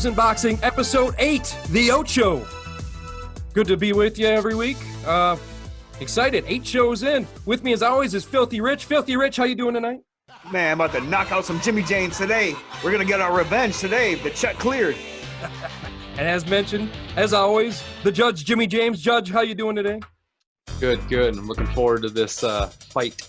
Brews&Boxing, Episode 8, the Ocho. Good to be with you every week. Excited, 8 shows in. With me, as always, is Filthy Rich. Filthy Rich, how you doing tonight? Man, I'm about to knock out some Jimmy James today. We're going to get our revenge today. The check cleared. And as mentioned, as always, the Judge, Jimmy James. Judge, how you doing today? Good. I'm looking forward to this fight.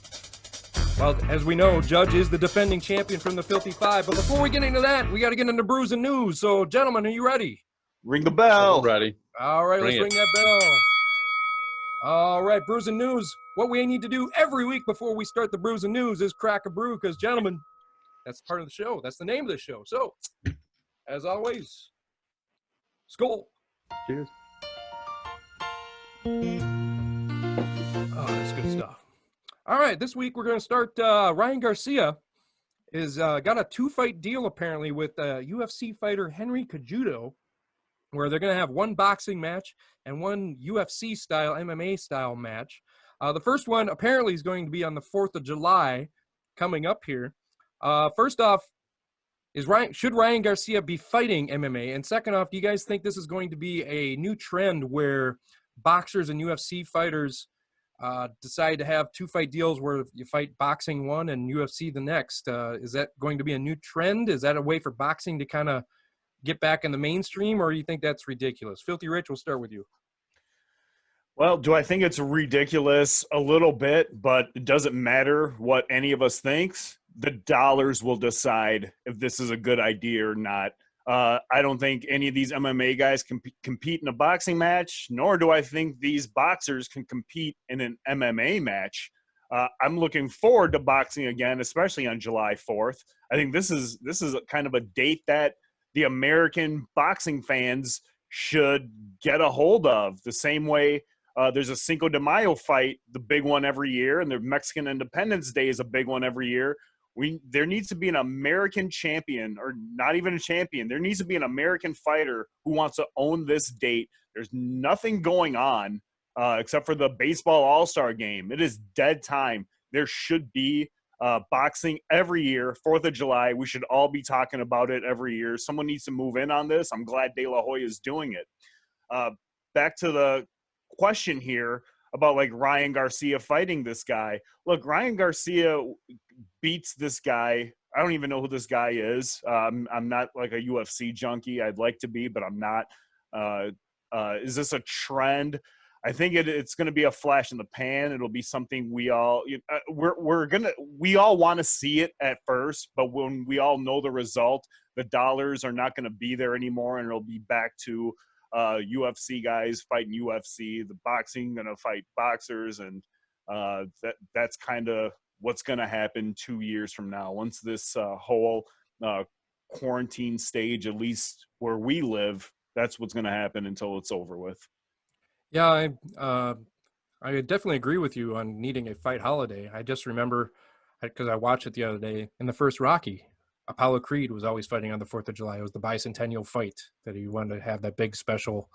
Well, as we know, Judge is the defending champion from the Filthy Five. But before we get into that, we got to get into brews and news. So, gentlemen, are you ready? Ring the bell. I'm ready. All right, let's ring that bell. All right, brews and news. What we need to do every week before we start the brews and news is crack a brew, because, gentlemen, that's part of the show. That's the name of the show. So, as always, skål. Cheers. Oh, that's good stuff. All right, this week we're going to start. Ryan Garcia is got a 2-fight deal apparently with UFC fighter Henry Cejudo, where they're going to have one boxing match and one UFC style MMA style match. The first one apparently is going to be on the 4th of July, coming up here. First off, should Ryan Garcia be fighting MMA? And second off, do you guys think this is going to be a new trend where boxers and UFC fighters decide to have 2-fight deals where you fight boxing one and UFC the next? Is that going to be a new trend? Is that a way for boxing to kind of get back in the mainstream, or do you think that's ridiculous? Filthy Rich, we'll start with you. Well, do I think it's ridiculous? A little bit, but it doesn't matter what any of us thinks. The dollars will decide if this is a good idea or not. I don't think any of these MMA guys can compete in a boxing match, nor do I think these boxers can compete in an MMA match. I'm looking forward to boxing again, especially on July 4th. I think this is kind of a date that the American boxing fans should get a hold of. The same way there's a Cinco de Mayo fight, the big one every year, and the Mexican Independence Day is a big one every year. There needs to be an American champion, or not even a champion. There needs to be an American fighter who wants to own this date. There's nothing going on except for the baseball all-star game. It is dead time. There should be boxing every year, 4th of July. We should all be talking about it every year. Someone needs to move in on this. I'm glad De La Hoya is doing it. Back to the question here about like Ryan Garcia fighting this guy. Look, Ryan Garcia beats this guy. I don't even know who this guy is. I'm not like a UFC junkie. I'd like to be, but I'm not. Is this a trend? I think it's going to be a flash in the pan. It'll be something we all want to see it at first, but when we all know the result, the dollars are not going to be there anymore, and it'll be back to UFC guys fighting UFC, the boxing going to fight boxers, and that's kind of what's going to happen 2 years from now. Once this whole quarantine stage, at least where we live, that's what's going to happen until it's over with. Yeah, I definitely agree with you on needing a fight holiday. I just remember, because I watched it the other day, in the first Rocky, Apollo Creed was always fighting on the 4th of July. It was the bicentennial fight that he wanted to have that big special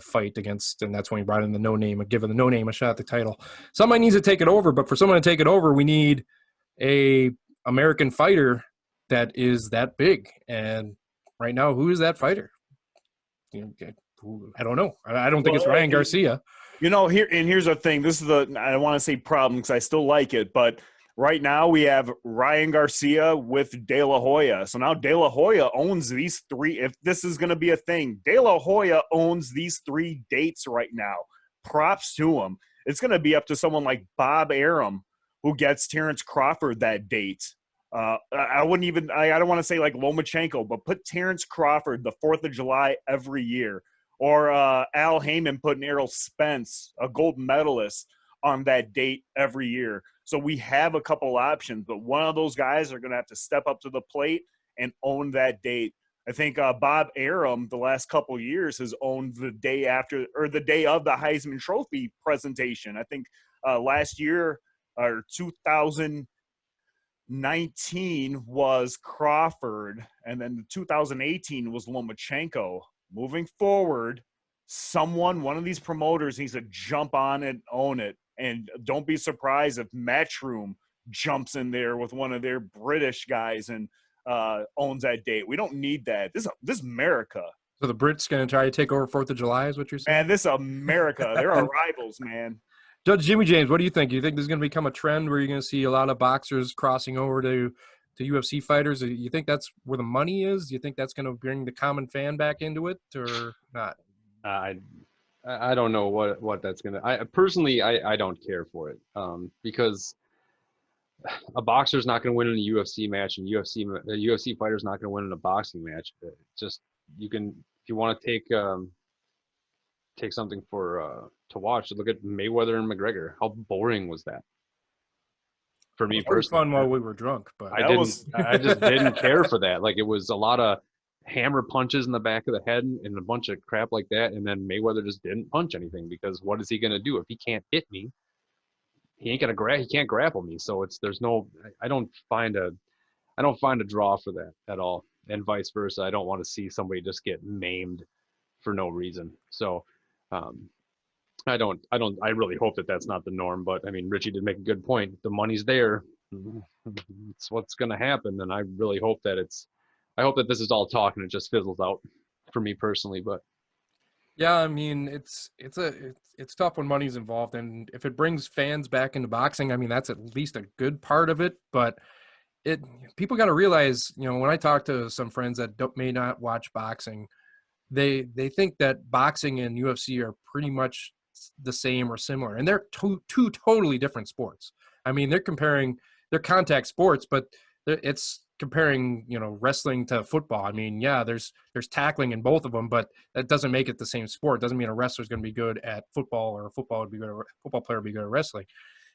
fight against, and that's when he brought in the no-name, giving the no-name a shot at the title. Somebody needs to take it over, but for someone to take it over, we need a American fighter that is that big. And right now, who is that fighter? I don't know. I don't think it's Ryan Garcia. Here's the thing. This is I don't want to say problem because I still like it, but right now we have Ryan Garcia with De La Hoya. So now De La Hoya owns these 3. If this is going to be a thing, De La Hoya owns these 3 dates right now. Props to him. It's going to be up to someone like Bob Arum who gets Terrence Crawford that date. I don't want to say like Lomachenko, but put Terrence Crawford the 4th of July every year. Or Al Heyman putting Errol Spence, a gold medalist, on that date every year. So we have a couple options, but one of those guys are going to have to step up to the plate and own that date. I think Bob Arum, the last couple of years, has owned the day after or the day of the Heisman Trophy presentation. I think last year or 2019 was Crawford, and then 2018 was Lomachenko. Moving forward, one of these promoters needs to jump on and own it. And don't be surprised if Matchroom jumps in there with one of their British guys and owns that date. We don't need that. This is America. So the Brits going to try to take over 4th of July is what you're saying? Man, this is America. They're our rivals, man. Judge Jimmy James, what do you think? Do you think this is going to become a trend where you're going to see a lot of boxers crossing over to UFC fighters? Do you think that's where the money is? Do you think that's going to bring the common fan back into it or not? I don't know what that's gonna. I personally don't care for it because a boxer's not going to win in a UFC match, and a UFC fighter's not going to win in a boxing match. Just you can, if you want to take something for to watch, look at Mayweather and McGregor. How boring was that? For me personally, it was fun while we were drunk, but I just didn't care for that. Like, it was a lot of hammer punches in the back of the head and a bunch of crap like that, and then Mayweather just didn't punch anything, because what is he going to do if he can't hit me? He can't grapple me. So I don't find a draw for that at all, and vice versa. I don't want to see somebody just get maimed for no reason. So I really hope that that's not the norm, but I mean, Richie did make a good point. The money's there. It's what's going to happen. And I really hope that this is all talk and it just fizzles out for me personally. But yeah, I mean, it's tough when money's involved, and if it brings fans back into boxing, I mean, that's at least a good part of it. But people got to realize, when I talk to some friends that may not watch boxing, they think that boxing and UFC are pretty much the same or similar, and they're two totally different sports. I mean, they're contact sports, but it's comparing, wrestling to football. I mean, yeah, there's tackling in both of them, but that doesn't make it the same sport. It doesn't mean a wrestler's going to be good at football or a football player would be good at wrestling.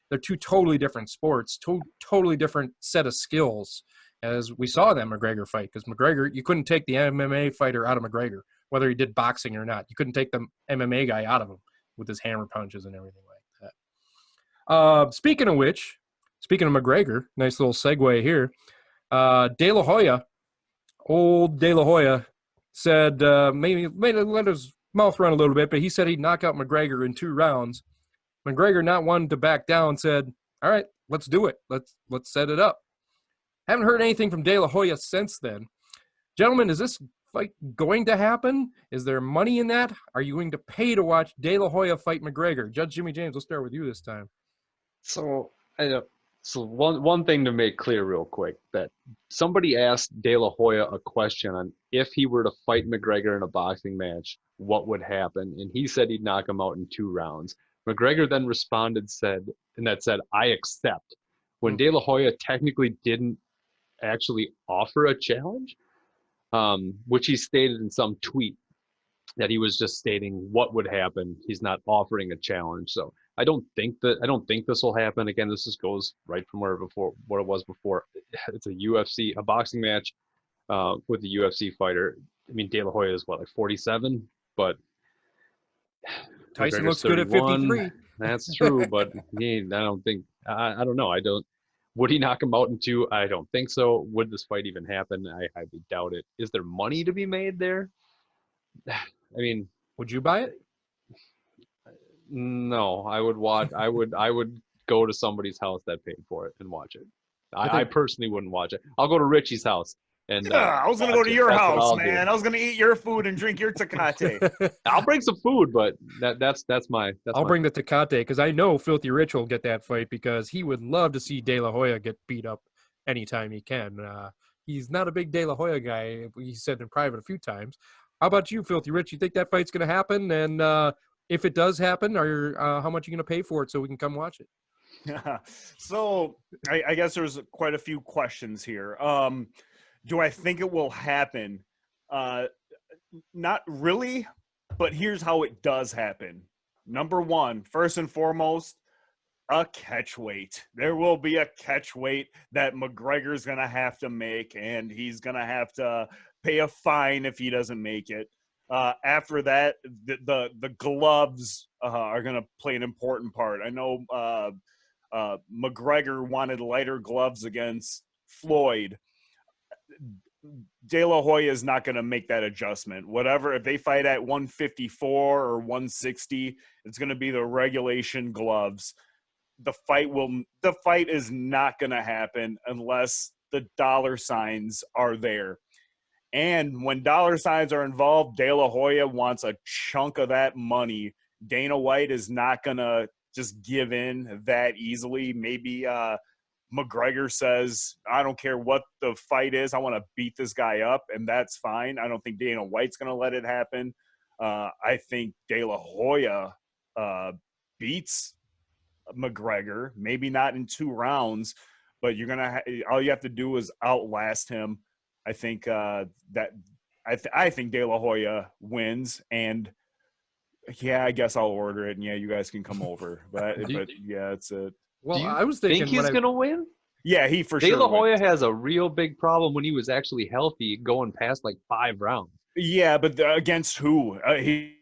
They're two totally different sports, totally different set of skills, as we saw in that McGregor fight. Because McGregor, you couldn't take the MMA fighter out of McGregor, whether he did boxing or not. You couldn't take the MMA guy out of him with his hammer punches and everything like that. Speaking of McGregor, nice little segue here. De La Hoya, old De La Hoya, said maybe let his mouth run a little bit, but he said he'd knock out McGregor in 2 rounds. McGregor, not wanting to back down, said, "All right, let's do it. Let's set it up." Haven't heard anything from De La Hoya since then. Gentlemen, is this fight going to happen? Is there money in that? Are you going to pay to watch De La Hoya fight McGregor? Judge Jimmy James, we'll start with you this time. So one thing to make clear real quick, that somebody asked De La Hoya a question on if he were to fight McGregor in a boxing match, what would happen? And he said he'd knock him out in 2 rounds. McGregor then responded, said, "I accept." When De La Hoya technically didn't actually offer a challenge, which he stated in some tweet that he was just stating what would happen. He's not offering a challenge. So I don't think this will happen. Again, this just goes right from what it was before. It's a boxing match with a UFC fighter. I mean, De La Hoya is what, like 47, but Tyson McGregor's looks good at 53. That's true, but I don't know. Would he knock him out in 2? I don't think so. Would this fight even happen? I highly doubt it. Is there money to be made there? I mean, would you buy it? No, I would watch. I would go to somebody's house that paid for it and watch it. I personally wouldn't watch it. I'll go to Richie's house. And I was gonna go to your house, man. I was gonna eat your food and drink your Tecate. I'll bring some food, but that's my. I'll bring the Tecate, because I know Filthy Rich will get that fight, because he would love to see De La Hoya get beat up anytime he can. He's not a big De La Hoya guy. He said in private a few times. How about you, Filthy Rich? You think that fight's going to happen? And if it does happen, how much are you going to pay for it so we can come watch it? So I guess there's quite a few questions here. Do I think it will happen? Not really, but here's how it does happen. Number one, first and foremost, a catch weight. There will be a catch weight that McGregor's going to have to make, and he's going to have to pay a fine if he doesn't make it. After that, the gloves are going to play an important part. I know McGregor wanted lighter gloves against Floyd. De La Hoya is not going to make that adjustment. Whatever, if they fight at 154 or 160, it's going to be the regulation gloves. The fight is not going to happen unless the dollar signs are there. And when dollar signs are involved, De La Hoya wants a chunk of that money. Dana White is not going to just give in that easily. Maybe McGregor says, I don't care what the fight is. I want to beat this guy up, and that's fine. I don't think Dana White's going to let it happen. I think De La Hoya beats McGregor, maybe not in 2 rounds, but you're gonna all you have to do is outlast him. I think I think De La Hoya wins, and yeah, I guess I'll order it, and yeah, you guys can come over. But yeah, it's a. Well, Do you I was thinking think he's going to win? Yeah, he for De sure. La Hoya wins. has a real big problem when he was actually healthy, going past like 5 rounds. Yeah, but against who? He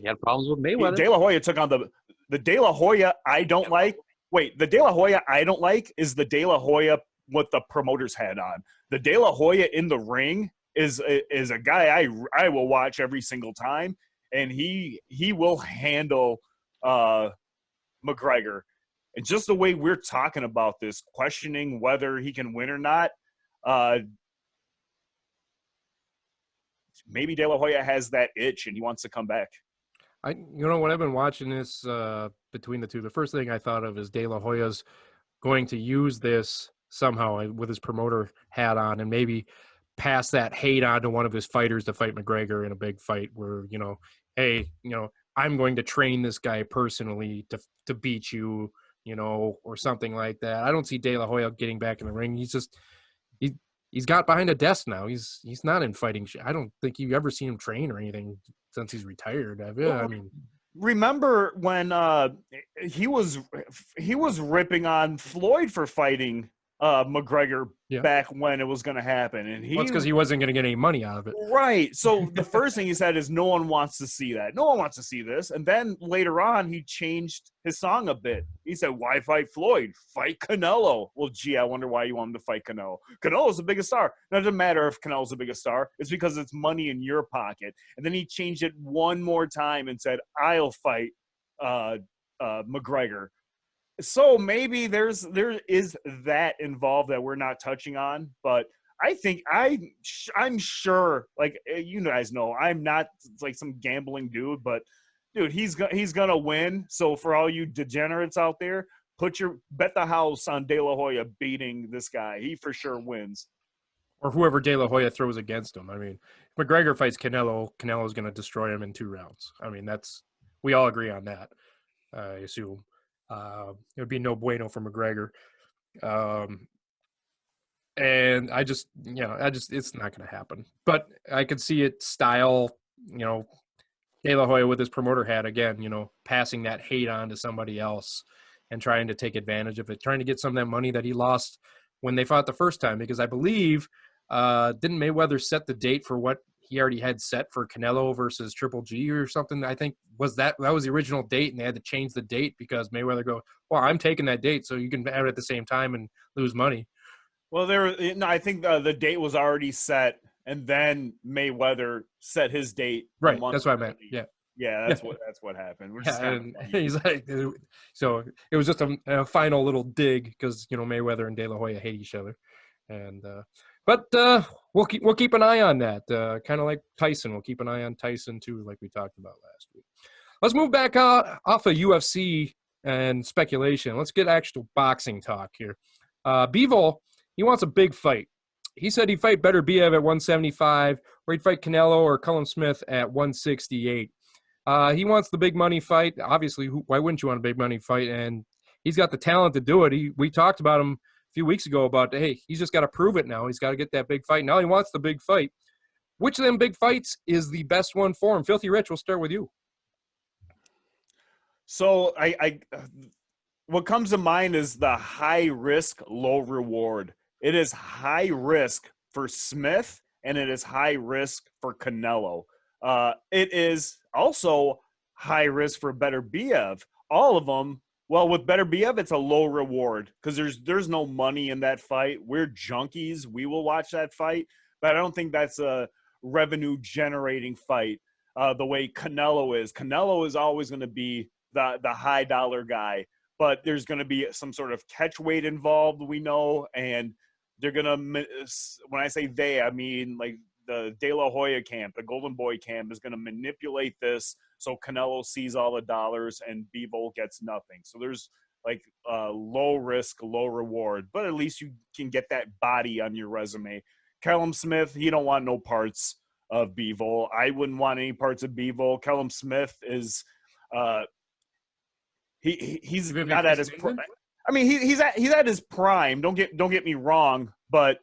had problems with Mayweather. De La Hoya took on the De La Hoya I don't like. Wait, the De La Hoya I don't like is the De La Hoya what the promoters had on. The De La Hoya in the ring is a guy I will watch every single time, and he will handle McGregor. And just the way we're talking about this, questioning whether he can win or not, maybe De La Hoya has that itch and he wants to come back. When I've been watching this between the two, the first thing I thought of is De La Hoya's going to use this somehow with his promoter hat on and maybe pass that hate on to one of his fighters to fight McGregor in a big fight where, hey, I'm going to train this guy personally to beat you, or something like that. I don't see De La Hoya getting back in the ring. He's got behind a desk now. He's not in fighting. I don't think you've ever seen him train or anything since he's retired. Remember when he was ripping on Floyd for fighting McGregor back when it was going to happen, and it's because he wasn't going to get any money out of it. Right. So the first thing he said is, "No one wants to see that. No one wants to see this." And then later on, he changed his song a bit. He said, "Why fight Floyd? Fight Canelo." Well, gee, I wonder why you want him to fight Canelo. Canelo's the biggest star. Now, it doesn't matter if Canelo's the biggest star. It's because it's money in your pocket. And then he changed it one more time and said, "I'll fight McGregor." So maybe there is that involved that we're not touching on, but I think I'm sure, like you guys know, I'm not like some gambling dude, but dude, he's gonna win. So for all you degenerates out there, bet the house on De La Hoya beating this guy. He for sure wins. Or whoever De La Hoya throws against him. I mean, if McGregor fights Canelo's going to destroy him in 2 rounds. I mean, we all agree on that. I assume. It would be no bueno for McGregor. And it's not going to happen. But I could see it style, De La Hoya with his promoter hat again, passing that hate on to somebody else and trying to take advantage of it, trying to get some of that money that he lost when they fought the first time. Because I believe, didn't Mayweather set the date for what he already had set for Canelo versus Triple G or something? I think that was the original date, and they had to change the date because Mayweather go, well, I'm taking that date so you can have it at the same time and lose money. Well, I think the date was already set, and then Mayweather set his date. Right, that's what I meant. Yeah, that's what happened. He's like, so it was just a final little dig because Mayweather and De La Hoya hate each other, and but we'll keep an eye on that. Kind of like Tyson, we'll keep an eye on Tyson too, like we talked about last week. Let's move back off of UFC and speculation. Let's get actual boxing talk here. Bivol, he wants a big fight. He said he'd fight Better Biev at 175, or he'd fight Canelo or Cullum Smith at 168. He wants the big money fight. Obviously, why wouldn't you want a big money fight? And he's got the talent to do it. We talked about him a few weeks ago about, hey, he's just got to prove it now. He's got to get that big fight. Now he wants the big fight. Which of them big fights is the best one for him? Filthy Rich, we'll start with you. So what comes to mind is the high risk, low reward. It is high risk for Smith, and it is high risk for Canelo. It is also high risk for Better Biev. All of them. Well, with Better Biev, it's a low reward because there's no money in that fight. We're junkies. We will watch that fight, but I don't think that's a revenue generating fight the way Canelo is. Canelo is always going to be the high dollar guy. but there's going to be some sort of catch weight involved, we know, and they're going to, when I say they, I mean like the De La Hoya camp, the Golden Boy camp is going to manipulate this so Canelo sees all the dollars and Bivol gets nothing. So there's like low risk, low reward, but at least you can get that body on your resume. Callum Smith, he don't want no parts of Bivol. I wouldn't want any parts of Bivol. Callum Smith is he's not at his prime. I mean, he's at his prime. Don't get me wrong, but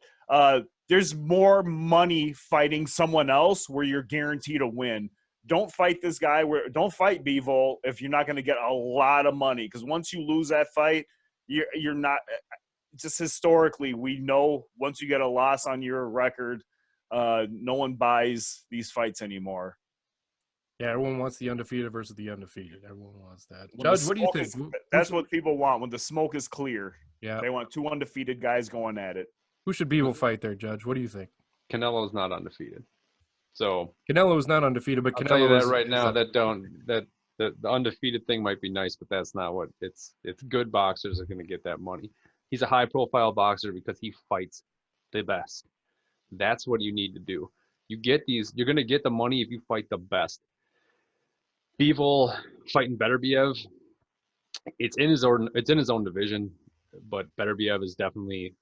there's more money fighting someone else where you're guaranteed to win. Don't fight this guy. Don't fight Bivol if you're not going to get a lot of money, because once you lose that fight, you're not. Just historically, we know once you get a loss on your record, no one buys these fights anymore. Yeah, everyone wants the undefeated versus the undefeated. Everyone wants that. Judge, what do you think? That's what people want when the smoke is clear. Yeah, they want two undefeated guys going at it. Who should Bivol fight there, Judge? What do you think? Canelo's not undefeated. So Canelo is not undefeated, but I'll Canelo tell you that is, right now. The undefeated thing might be nice, but that's not what it's. Good boxers are going to get that money. He's a high-profile boxer because he fights the best. That's what you need to do. You get these. You're going to get the money if you fight the best. Bivol fighting Beterbiev, it's in his own division, but Beterbiev is definitely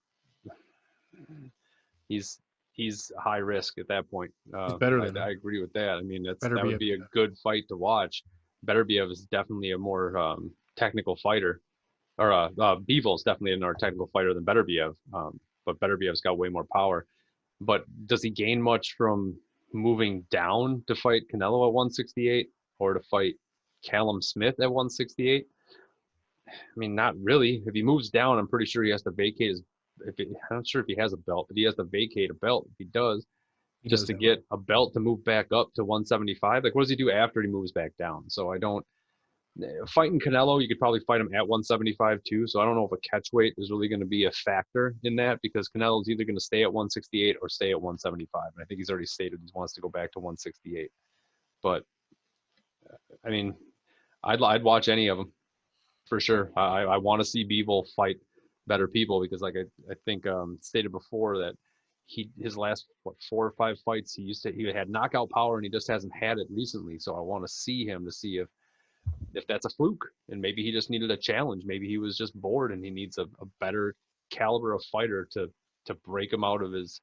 he's high risk at that point. He's better than I agree with that. I mean, that would be a good fight to watch. Beterbiev is definitely a more technical fighter, or Bivol is definitely a more technical fighter than Beterbiev. But Beterbiev's got way more power. But does he gain much from moving down to fight Canelo at 168 or to fight Callum Smith at 168? I mean, not really. If he moves down, I'm pretty sure he has to vacate his. I'm not sure if he has a belt, but he has to vacate a belt. If he does, just to get a belt to move back up to 175. Like, what does he do after he moves back down? So I don't. Fighting Canelo, you could probably fight him at 175 too. So I don't know if a catch weight is really going to be a factor in that, because Canelo's either going to stay at 168 or stay at 175. And I think he's already stated he wants to go back to 168. But I mean, I'd watch any of them for sure. I want to see Bivol fight better people, because like I think stated before that his last 4 or 5 fights he had knockout power, and he just hasn't had it recently. So I want to see him to see if that's a fluke, and maybe he just needed a challenge. Maybe he was just bored and he needs a better caliber of fighter to break him out of his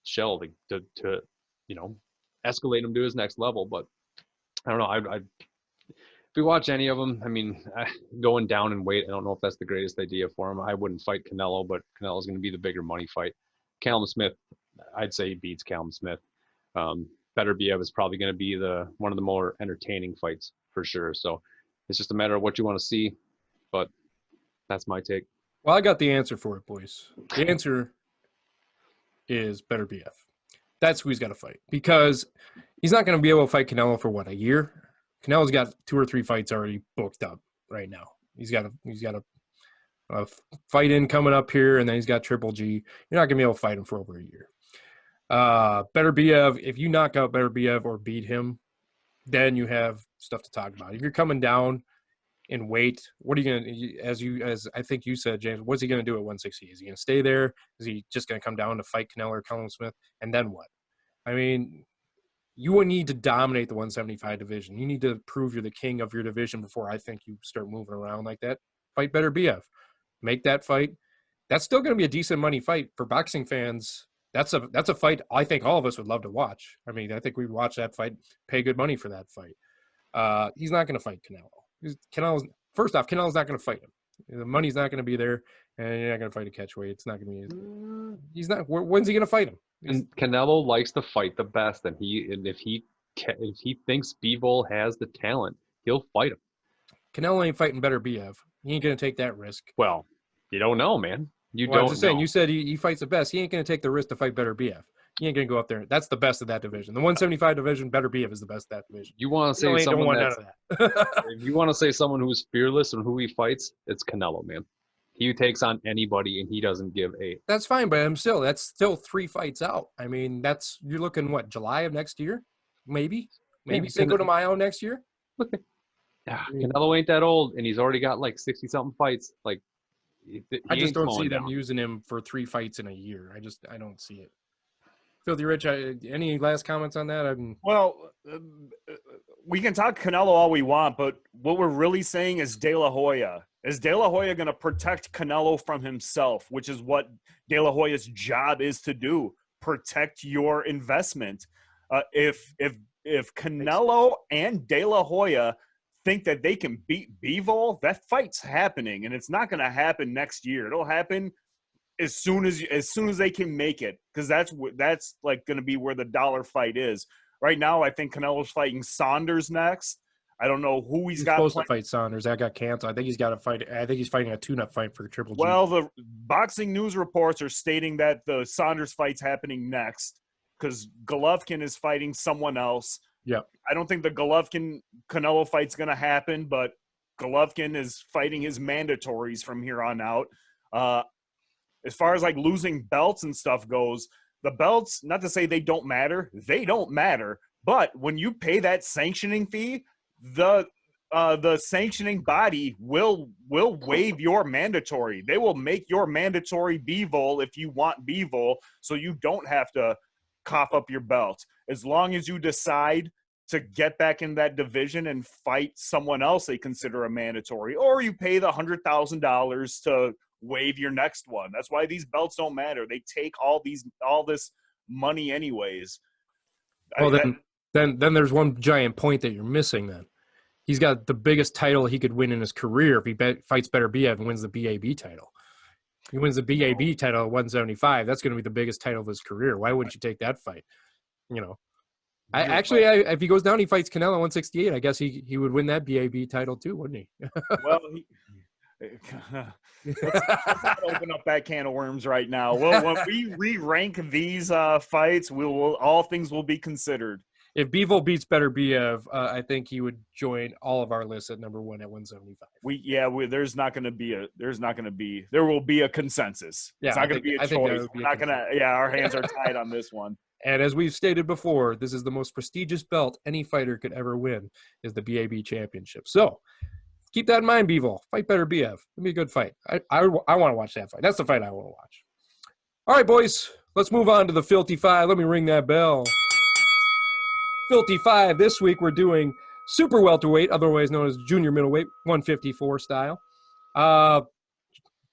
shell, to escalate him to his next level. But I don't know. If we watch any of them, I mean, going down in weight, I don't know if that's the greatest idea for him. I wouldn't fight Canelo, but Canelo's going to be the bigger money fight. Callum Smith, I'd say he beats Callum Smith. Beterbiev is probably going to be one of the more entertaining fights for sure. So it's just a matter of what you want to see, but that's my take. Well, I got the answer for it, boys. The answer is Beterbiev. That's who he's got to fight, because he's not going to be able to fight Canelo for what, a year? Canelo's got 2 or 3 fights already booked up right now. He's got a fight in coming up here, and then he's got Triple G. You're not going to be able to fight him for over a year. Beterbiev, if you knock out Beterbiev or beat him, then you have stuff to talk about. If you're coming down in weight, what are you going to, as I think you said, James, what's he going to do at 160? Is he going to stay there? Is he just going to come down to fight Canelo or Callum Smith? And then what? I mean, you would need to dominate the 175 division. You need to prove you're the king of your division before I think you start moving around like that. Fight Beterbiev. Make that fight. That's still going to be a decent money fight for boxing fans. That's a fight I think all of us would love to watch. I mean, I think we'd watch that fight, pay good money for that fight. He's not going to fight Canelo. First off, Canelo's not going to fight him. The money's not going to be there, and you're not going to fight a catchweight. It's not going to be. He's not. When's he going to fight him? And Canelo likes to fight the best, and if he thinks Bivol has the talent, he'll fight him. Canelo ain't fighting Beterbiev. He ain't going to take that risk. Well, you don't know, man. I'm just saying, you said he fights the best. He ain't going to take the risk to fight Beterbiev. He ain't going to go up there. That's the best of that division. The 175 division, Beterbiev is the best of that division. You want to say someone if you want to say someone who's fearless and who he fights, it's Canelo, man. He takes on anybody and he doesn't give a. That's fine, but that's still 3 fights out. I mean, you're looking what, July of next year, maybe Cinco de Mayo next year. Yeah, I mean, Canelo ain't that old, and he's already got like 60-something fights. Like, he I just ain't don't see slowing them down. using him for 3 fights in a year. I don't see it. Filthy Rich, any last comments on that? Well, we can talk Canelo all we want, but what we're really saying is De La Hoya. Is De La Hoya going to protect Canelo from himself, which is what De La Hoya's job is to do, protect your investment. If Canelo and De La Hoya think that they can beat Bivol, that fight's happening, and it's not going to happen next year. It'll happen as soon as they can make it, because that's like going to be where the dollar fight is. Right now, I think Canelo's fighting Saunders next. I don't know who he's got supposed playing. to fight Saunders. That got canceled. I think he's got to fight. I think he's fighting a tune-up fight for Triple G. Well, the boxing news reports are stating that the Saunders fight's happening next because Golovkin is fighting someone else. Yep. I don't think the Golovkin-Canelo fight's going to happen, but Golovkin is fighting his mandatories from here on out. As far as like losing belts and stuff goes, the belts, not to say they don't matter, but when you pay that sanctioning fee, the sanctioning body will waive your mandatory. They will make your mandatory Bivol if you want Bivol, so you don't have to cough up your belt. As long as you decide to get back in that division and fight someone else they consider a mandatory, or you pay the $100,000 to waive your next one. That's why these belts don't matter. They take all this money anyways. Well, then there's one giant point that you're missing. Then he's got the biggest title he could win in his career if he fights Better Biev and wins the BAB title. He wins the BAB title at 175. That's going to be the biggest title of his career. Why wouldn't you take that fight? If he goes down, he fights Canelo 168. I guess he would win that BAB title too, wouldn't he? Well, let's not open up that can of worms right now. Well, when we re-rank these fights, all things will be considered. If Bivol beats Better Biev, I think he would join all of our lists at number 1 at 175. There will be a consensus. Yeah, it's not going to be a choice. We're not going to. Yeah, our hands are tied on this one. And as we've stated before, this is the most prestigious belt any fighter could ever win, is the BAB championship. So keep that in mind, Bivol. Fight Better Biev. It'll be a good fight. I want to watch that fight. That's the fight I want to watch. All right, boys. Let's move on to the Filthy Five. Let me ring that bell. Filthy Five. This week we're doing Super Welterweight, otherwise known as Junior Middleweight, 154 style.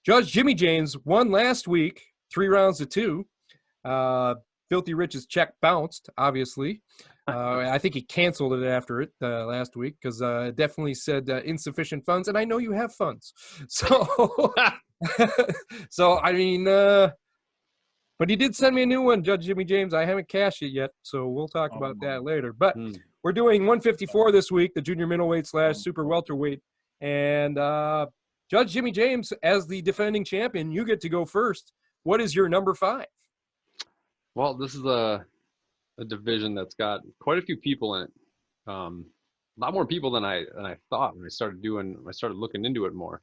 Judge Jimmy James won last week, 3 rounds to 2. Filthy Rich's check bounced, obviously. I think he canceled it after it last week because it definitely said insufficient funds, and I know you have funds. So, I mean, but he did send me a new one, Judge Jimmy James. I haven't cashed it yet, so we'll talk about that later. But we're doing 154 this week, the junior middleweight / super welterweight. And Judge Jimmy James, as the defending champion, you get to go first. What is your number 5? Well, this is a division that's got quite a few people in it. A lot more people than I thought when I started looking into it more,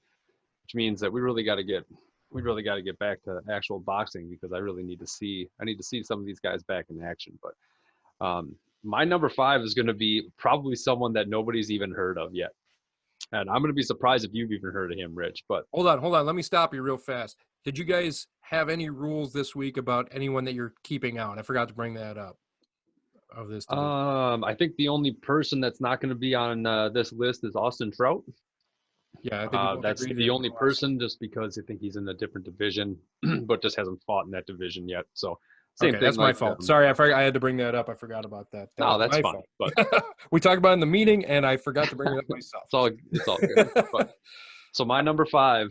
which means that we really got to get back to actual boxing, because I need to see some of these guys back in action. But my number 5 is going to be probably someone that nobody's even heard of yet. And I'm going to be surprised if you've even heard of him, Rich. But hold on. Let me stop you real fast. Did you guys have any rules this week about anyone that you're keeping out? I forgot to bring that up. Of this division. I think the only person that's not going to be on this list is Austin Trout. Yeah, I think that's the only person, just because I think he's in a different division, but just hasn't fought in that division yet. So same thing. That's my fault. Sorry, I had to bring that up. I forgot about that. No, that's fine. But we talked about it in the meeting, and I forgot to bring it up myself. It's all good. But, so my number 5,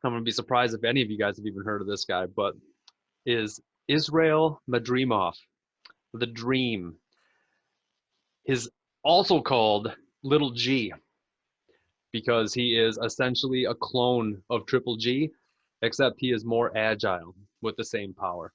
I'm going to be surprised if any of you guys have even heard of this guy, but is Israel Madrimov. The Dream. Is also called Little G, because he is essentially a clone of Triple G, except he is more agile with the same power.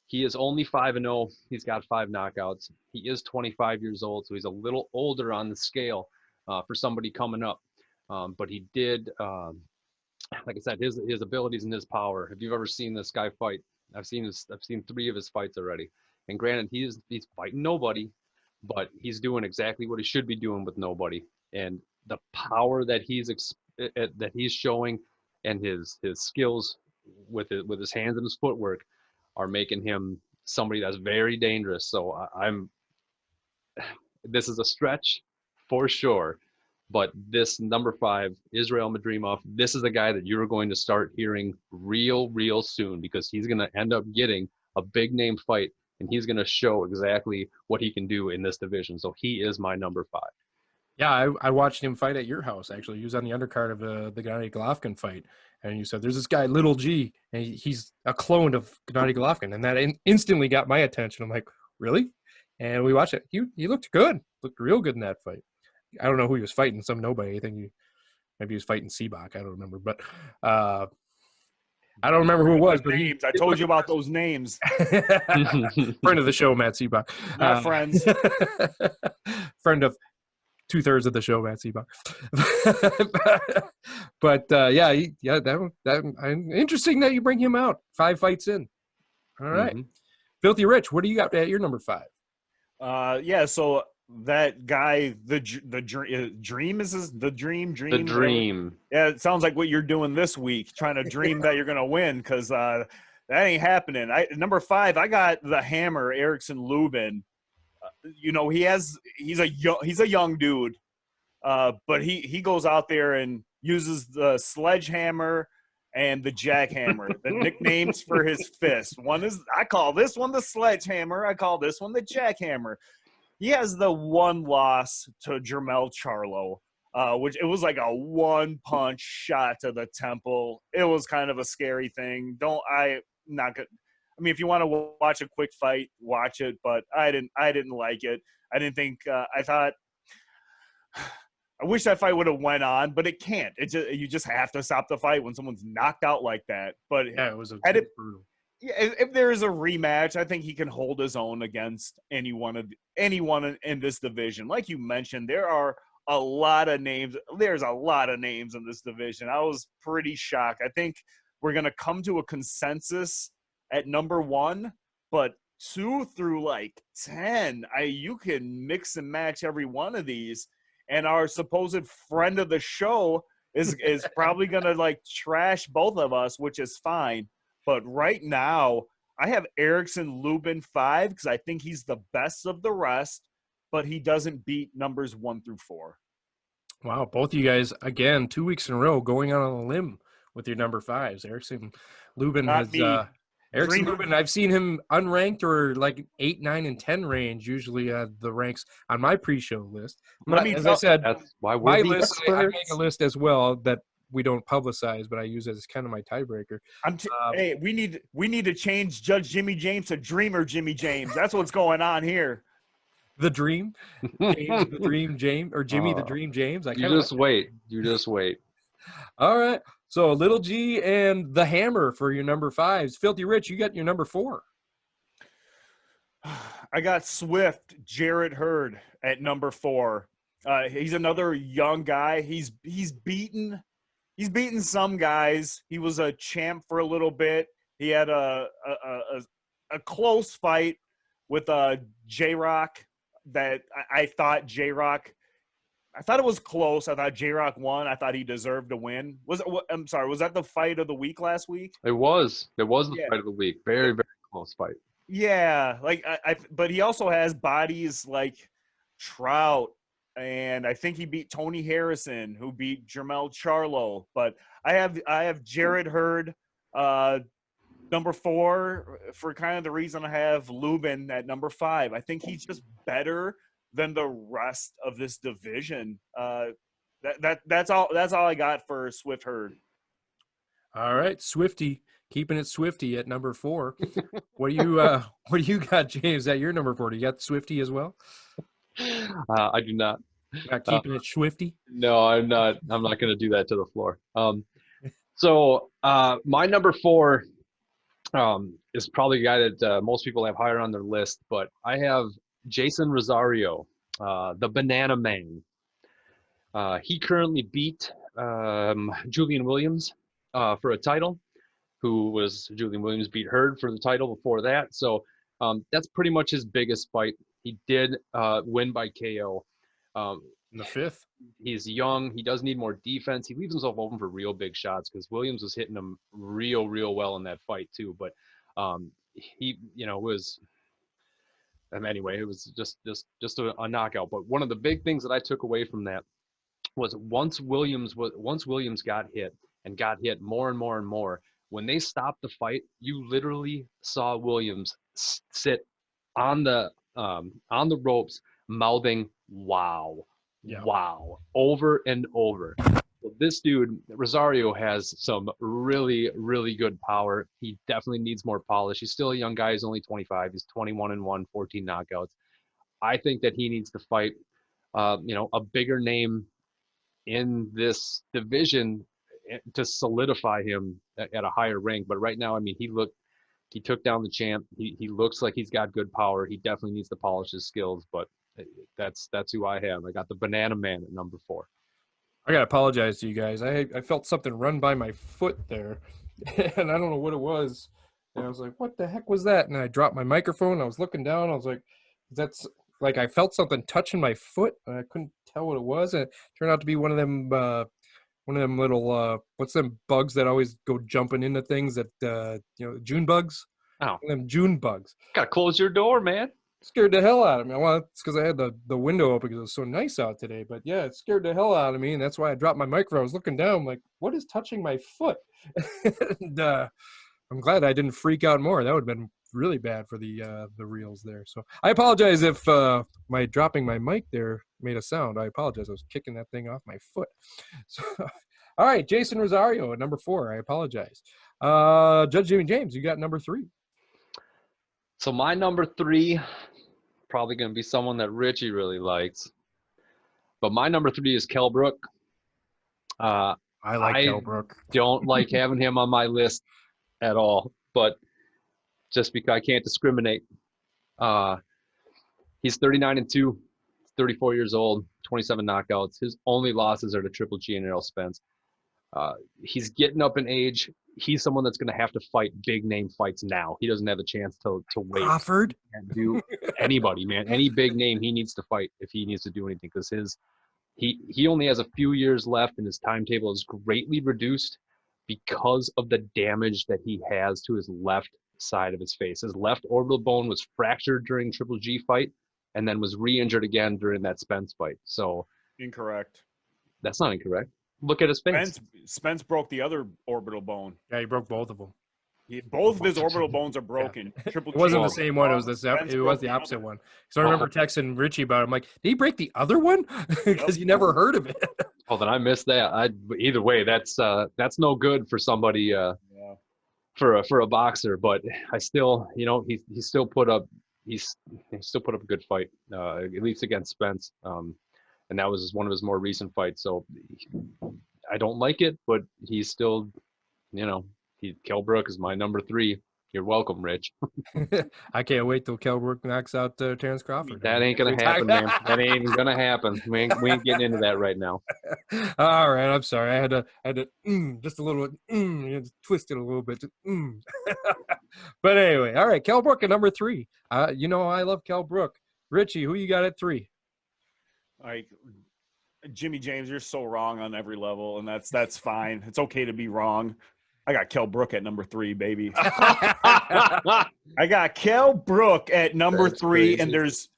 He is only 5-0. He's got 5 knockouts. He is 25 years old, so he's a little older on the scale for somebody coming up. But he did, like I said, his abilities and his power. If you've ever seen this guy fight, I've seen 3 of his fights already. And granted, he's fighting nobody, but he's doing exactly what he should be doing with nobody. And the power that he's showing, and his skills with his hands and his footwork are making him somebody that's very dangerous. So I'm this is a stretch for sure, but this number 5, Israel Madrimov, this is the guy that you're going to start hearing real soon, because he's going to end up getting a big name fight, and he's going to show exactly what he can do in this division. So he is my number 5. Yeah, I watched him fight at your house, actually. He was on the undercard of the Gennady Golovkin fight. And you said, there's this guy, Little G, and he's a clone of Gennady Golovkin. And that instantly got my attention. I'm like, really? And we watched it. He looked good. Looked real good in that fight. I don't know who he was fighting. Some nobody. I think maybe he was fighting Seabach. I don't remember. But I don't remember who it was. But names. I told you about those names. Friend of the show, Matt Seabach. Not friends. Friend of 2/3 of the show, Matt Seabach. But interesting that you bring him out 5 fights in. All right. Filthy Rich, what do you got at your number 5? So that guy, the dream is the dream. The dream. Yeah, it sounds like what you're doing this week, trying to dream that you're gonna win, because that ain't happening. Number 5, I got the Hammer, Erickson Lubin. He's a young dude, but he goes out there and uses the sledgehammer and the jackhammer, the nicknames for his fist. I call this one the sledgehammer. I call this one the jackhammer. He has the one loss to Jermell Charlo, which it was like a one-punch shot to the temple. It was kind of a scary thing. If you want to watch a quick fight, watch it, but I didn't like it. I didn't think I wish that fight would have went on, but it can't. You just have to stop the fight when someone's knocked out like that. But yeah, it was brutal. Yeah, if there is a rematch, I think he can hold his own against anyone in this division. Like you mentioned, there are a lot of names. There's a lot of names in this division. I was pretty shocked. I think we're going to come to a consensus at number 1, but 2 through like 10, you can mix and match every one of these. And our supposed friend of the show is probably going to like trash both of us, which is fine. But right now, I have Erickson Lubin 5 because I think he's the best of the rest, but he doesn't beat numbers 1 through 4. Wow, both of you guys, again, 2 weeks in a row going out on a limb with your number 5s. Erickson Lubin Erickson Lubin, I've seen him unranked or like 8, 9, and 10 range, usually the ranks on my pre-show list. As I said, that's why my list, I make a list as well that we don't publicize, but I use it as kind of my tiebreaker. Hey, we need to change Judge Jimmy James to Dreamer Jimmy James. That's what's going on here. The Dream, James the Dream James, or Jimmy the Dream James. You just wait. All right. So Little G and the Hammer for your number 5s. Filthy Rich, you got your number 4. I got Swift Jarrett Hurd at number 4. He's another young guy. He's beaten some guys. He was a champ for a little bit. He had a close fight with J-Rock that I thought J-Rock. I thought it was close. I thought J-Rock won. I thought he deserved to win. I'm sorry. Was that the fight of the week last week? It was. It was the fight of the week. Very, very close fight. Yeah. But he also has bodies like Trout, and I think he beat Tony Harrison, who beat Jermell Charlo. But I have Jarrett Hurd, number 4, for kind of the reason I have Lubin at number 5. I think he's just better than the rest of this division. That's all I got for Swift Hurd. All right, Swifty, keeping it Swifty at number 4. What do you got, James? At your number 4? Do you got Swifty as well? I do not. Not keeping it Swifty? No, I'm not. I'm not going to do that to the floor. So my number 4 is probably a guy that most people have higher on their list, but I have Jason Rosario, the Banana Man. He currently beat Julian Williams for a title, Julian Williams beat Hurd for the title before that. So that's pretty much his biggest fight. He did win by KO. In the 5th. He's young. He does need more defense. He leaves himself open for real big shots because Williams was hitting him real well in that fight too. But he, was. Anyway, it was just a knockout. But one of the big things that I took away from that was once Williams got hit and got hit more and more and more, when they stopped the fight, you literally saw Williams sit on the ropes, mouthing "wow, wow" over and over. So this dude Rosario has some really good power. He definitely needs more polish. He's still a young guy. He's only 25. He's 21-1, 14 knockouts. I think that he needs to fight, a bigger name in this division to solidify him at a higher rank. But right now, I mean, he took down the champ. He looks like he's got good power. He definitely needs to polish his skills, but that's who I have. I got the Banana Man at number 4. I gotta apologize to you guys. I felt something run by my foot there, and I don't know what it was. And I was like, "What the heck was that?" And I dropped my microphone. I was looking down. I was like, "That's like I felt something touching my foot, and I couldn't tell what it was." And it turned out to be one of them little what's them bugs that always go jumping into things that Junebugs. Oh, One of them Junebugs. gotta close your door, man. Scared the hell out of me. Well, it's because I had the window open because it was so nice out today. But yeah, it scared the hell out of me, and that's why I dropped my microphone. I was looking down, I'm like, what is touching my foot? And I'm glad I didn't freak out more. That would have been really bad for the reels there. So I apologize if my dropping my mic there made a sound. I apologize. I was kicking that thing off my foot. So, all right, Jason Rosario at number 4. I apologize. Judge Jimmy James, you got number 3. So my number 3, probably going to be someone that Richie really likes. But my number 3 is Kell Brook. I like Kell Brook. Don't like having him on my list at all, but just because I can't discriminate. He's 39-2, 34 years old, 27 knockouts. His only losses are to Triple G and Errol Spence. He's getting up in age. He's someone that's going to have to fight big name fights now. He doesn't have a chance to wait. Crawford? And do anybody, man. Any big name he needs to fight if he needs to do anything, because he only has a few years left, and his timetable is greatly reduced because of the damage that he has to his left side of his face. His left orbital bone was fractured during Triple G fight and then was re-injured again during that Spence fight. So Incorrect. That's not incorrect. Look at his face. Spence broke the other orbital bone. Yeah, he broke both of them. Both of his orbital bones are broken. Yeah. Triple It wasn't G the same one. It was the opposite one. So I remember texting Richie about it. I'm like, did he break the other one? Because you never heard of it. Oh, then I missed that. Either way, that's no good for somebody. For a boxer, but I still, he still put up a good fight, at least against Spence, and that was one of his more recent fights. So I don't like it, but he's still, Kell Brook is my number 3. You're welcome, Rich. I can't wait till Kell Brook knocks out Terrence Crawford. That ain't gonna happen, man. That ain't gonna happen. We ain't getting into that right now. All right, I'm sorry. I had to just a little twist it a little bit. But anyway, all right, Kell Brook at number 3. I love Kell Brook. Richie, who you got at 3? Jimmy James, you're so wrong on every level, and that's fine. It's okay to be wrong. I got Kell Brook at number 3, baby. I got Kell Brook at number 3, and there's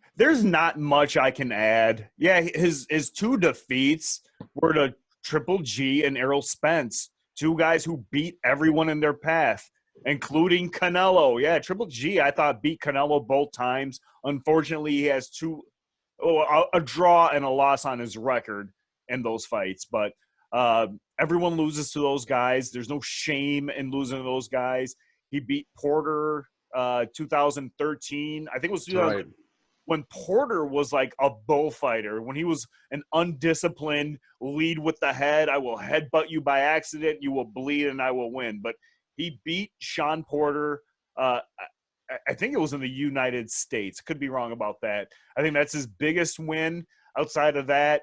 not much I can add. Yeah, his 2 defeats were to Triple G and Errol Spence, 2 guys who beat everyone in their path, including Canelo. Yeah, Triple G, I thought, beat Canelo both times. Unfortunately, he has a draw and a loss on his record in those fights, but everyone loses to those guys. There's no shame in losing to those guys. He beat Porter 2013. I think it was right. When Porter was like a bullfighter, when he was an undisciplined lead with the head, I will headbutt you by accident, you will bleed, and I will win. But he beat Sean Porter. I think it was in the United States. Could be wrong about that. I think that's his biggest win. Outside of that,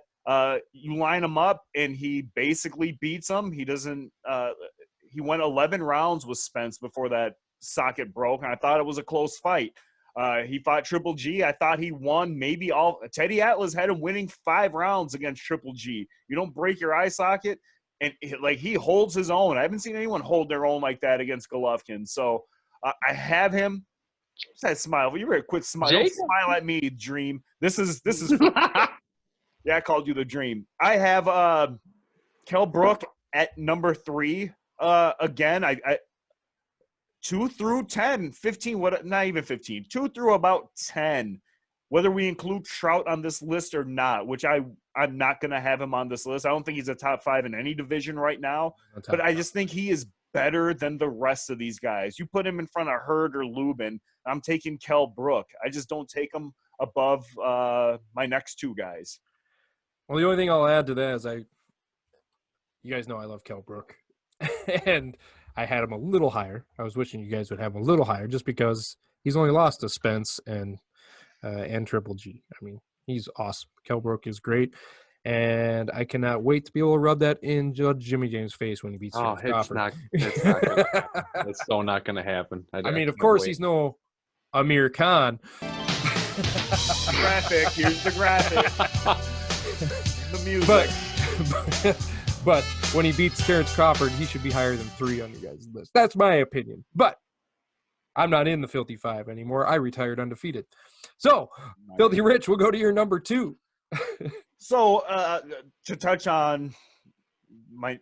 you line him up and he basically beats him. He doesn't. He went 11 rounds with Spence before that socket broke, and I thought it was a close fight. He fought Triple G. I thought he won maybe all. Teddy Atlas had him winning 5 rounds against Triple G. You don't break your eye socket, and like he holds his own. I haven't seen anyone hold their own like that against Golovkin. So I have him. What's that smile? You better quit smiling. Don't smile at me, Dream. This is. Yeah, I called you the Dream. I have Kell Brook at number 3. Again, I 2 through 10, 15, what? Not even 15. 2 through about 10. Whether we include Trout on this list or not, which I'm not going to have him on this list. I don't think he's a top 5 in any division right now. But I just think he is better than the rest of these guys. You put him in front of Hurd or Lubin, I'm taking Kell Brook. I just don't take him above my next 2 guys. Well, the only thing I'll add to that is you guys know I love Kell Brook. And I had him a little higher. I was wishing you guys would have him a little higher just because he's only lost to Spence and Triple G. I mean, he's awesome. Kell Brook is great. And I cannot wait to be able to rub that in Judge Jimmy James' face when he beats Terrence Crawford. It's not going to happen. It's so not going to happen. I mean, of course, he's no Amir Khan. Graphic. Here's the graphic. The music. But when he beats Terrence Crawford, he should be higher than 3 on your guys' list. That's my opinion. But I'm not in the Filthy 5 anymore. I retired undefeated. So, Filthy Rich, we'll go to your number 2. So, to touch on my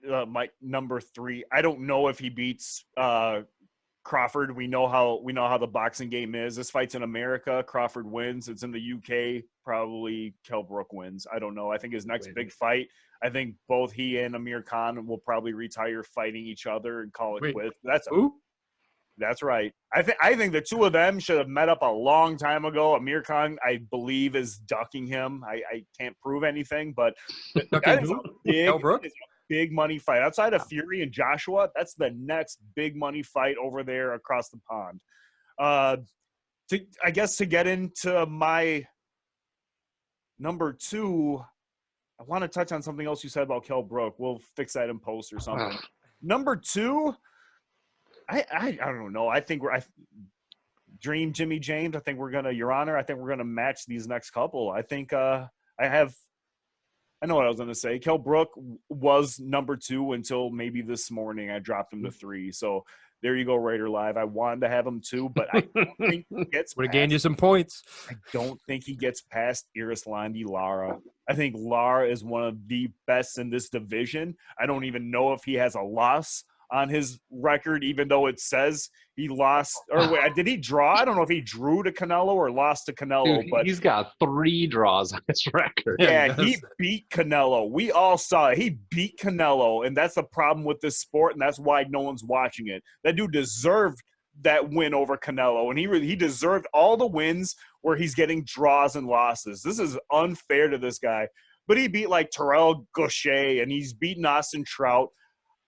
number 3, I don't know if he beats Crawford. We know how the boxing game is. This fight's in America. Crawford wins. It's in the UK. Probably Kell Brook wins. I don't know. I think his next big fight, I think both he and Amir Khan will probably retire fighting each other and call it quits. That's right. I think the 2 of them should have met up a long time ago. Amir Khan, I believe, is ducking him. I can't prove anything, but that is a big money fight. Outside of Fury and Joshua, that's the next big money fight over there across the pond. I guess to get into my number 2, I want to touch on something else you said about Kell Brook. We'll fix that in post or something. Number 2, I don't know. I think Dream Jimmy James. I think we're gonna, Your Honor. I think we're gonna match these next couple. I think I know what I was gonna say. Kell Brook was number 2 until maybe this morning. I dropped him to 3. So there you go, Raider Live. I wanted to have him 2, but I don't think he gets. Would have gained you some points. I don't think he gets past Irislandi Lara. I think Lara is one of the best in this division. I don't even know if he has a loss on his record, even though it says he lost. Or wait, did he draw? I don't know if he drew to Canelo or lost to Canelo. Dude, but he's got 3 draws on his record. Yeah, he beat Canelo. We all saw it. He beat Canelo, and that's the problem with this sport, and that's why no one's watching it. That dude deserved that win over Canelo, and he deserved all the wins where he's getting draws and losses. This is unfair to this guy. But he beat like Terrell Gaucher, and he's beaten Austin Trout.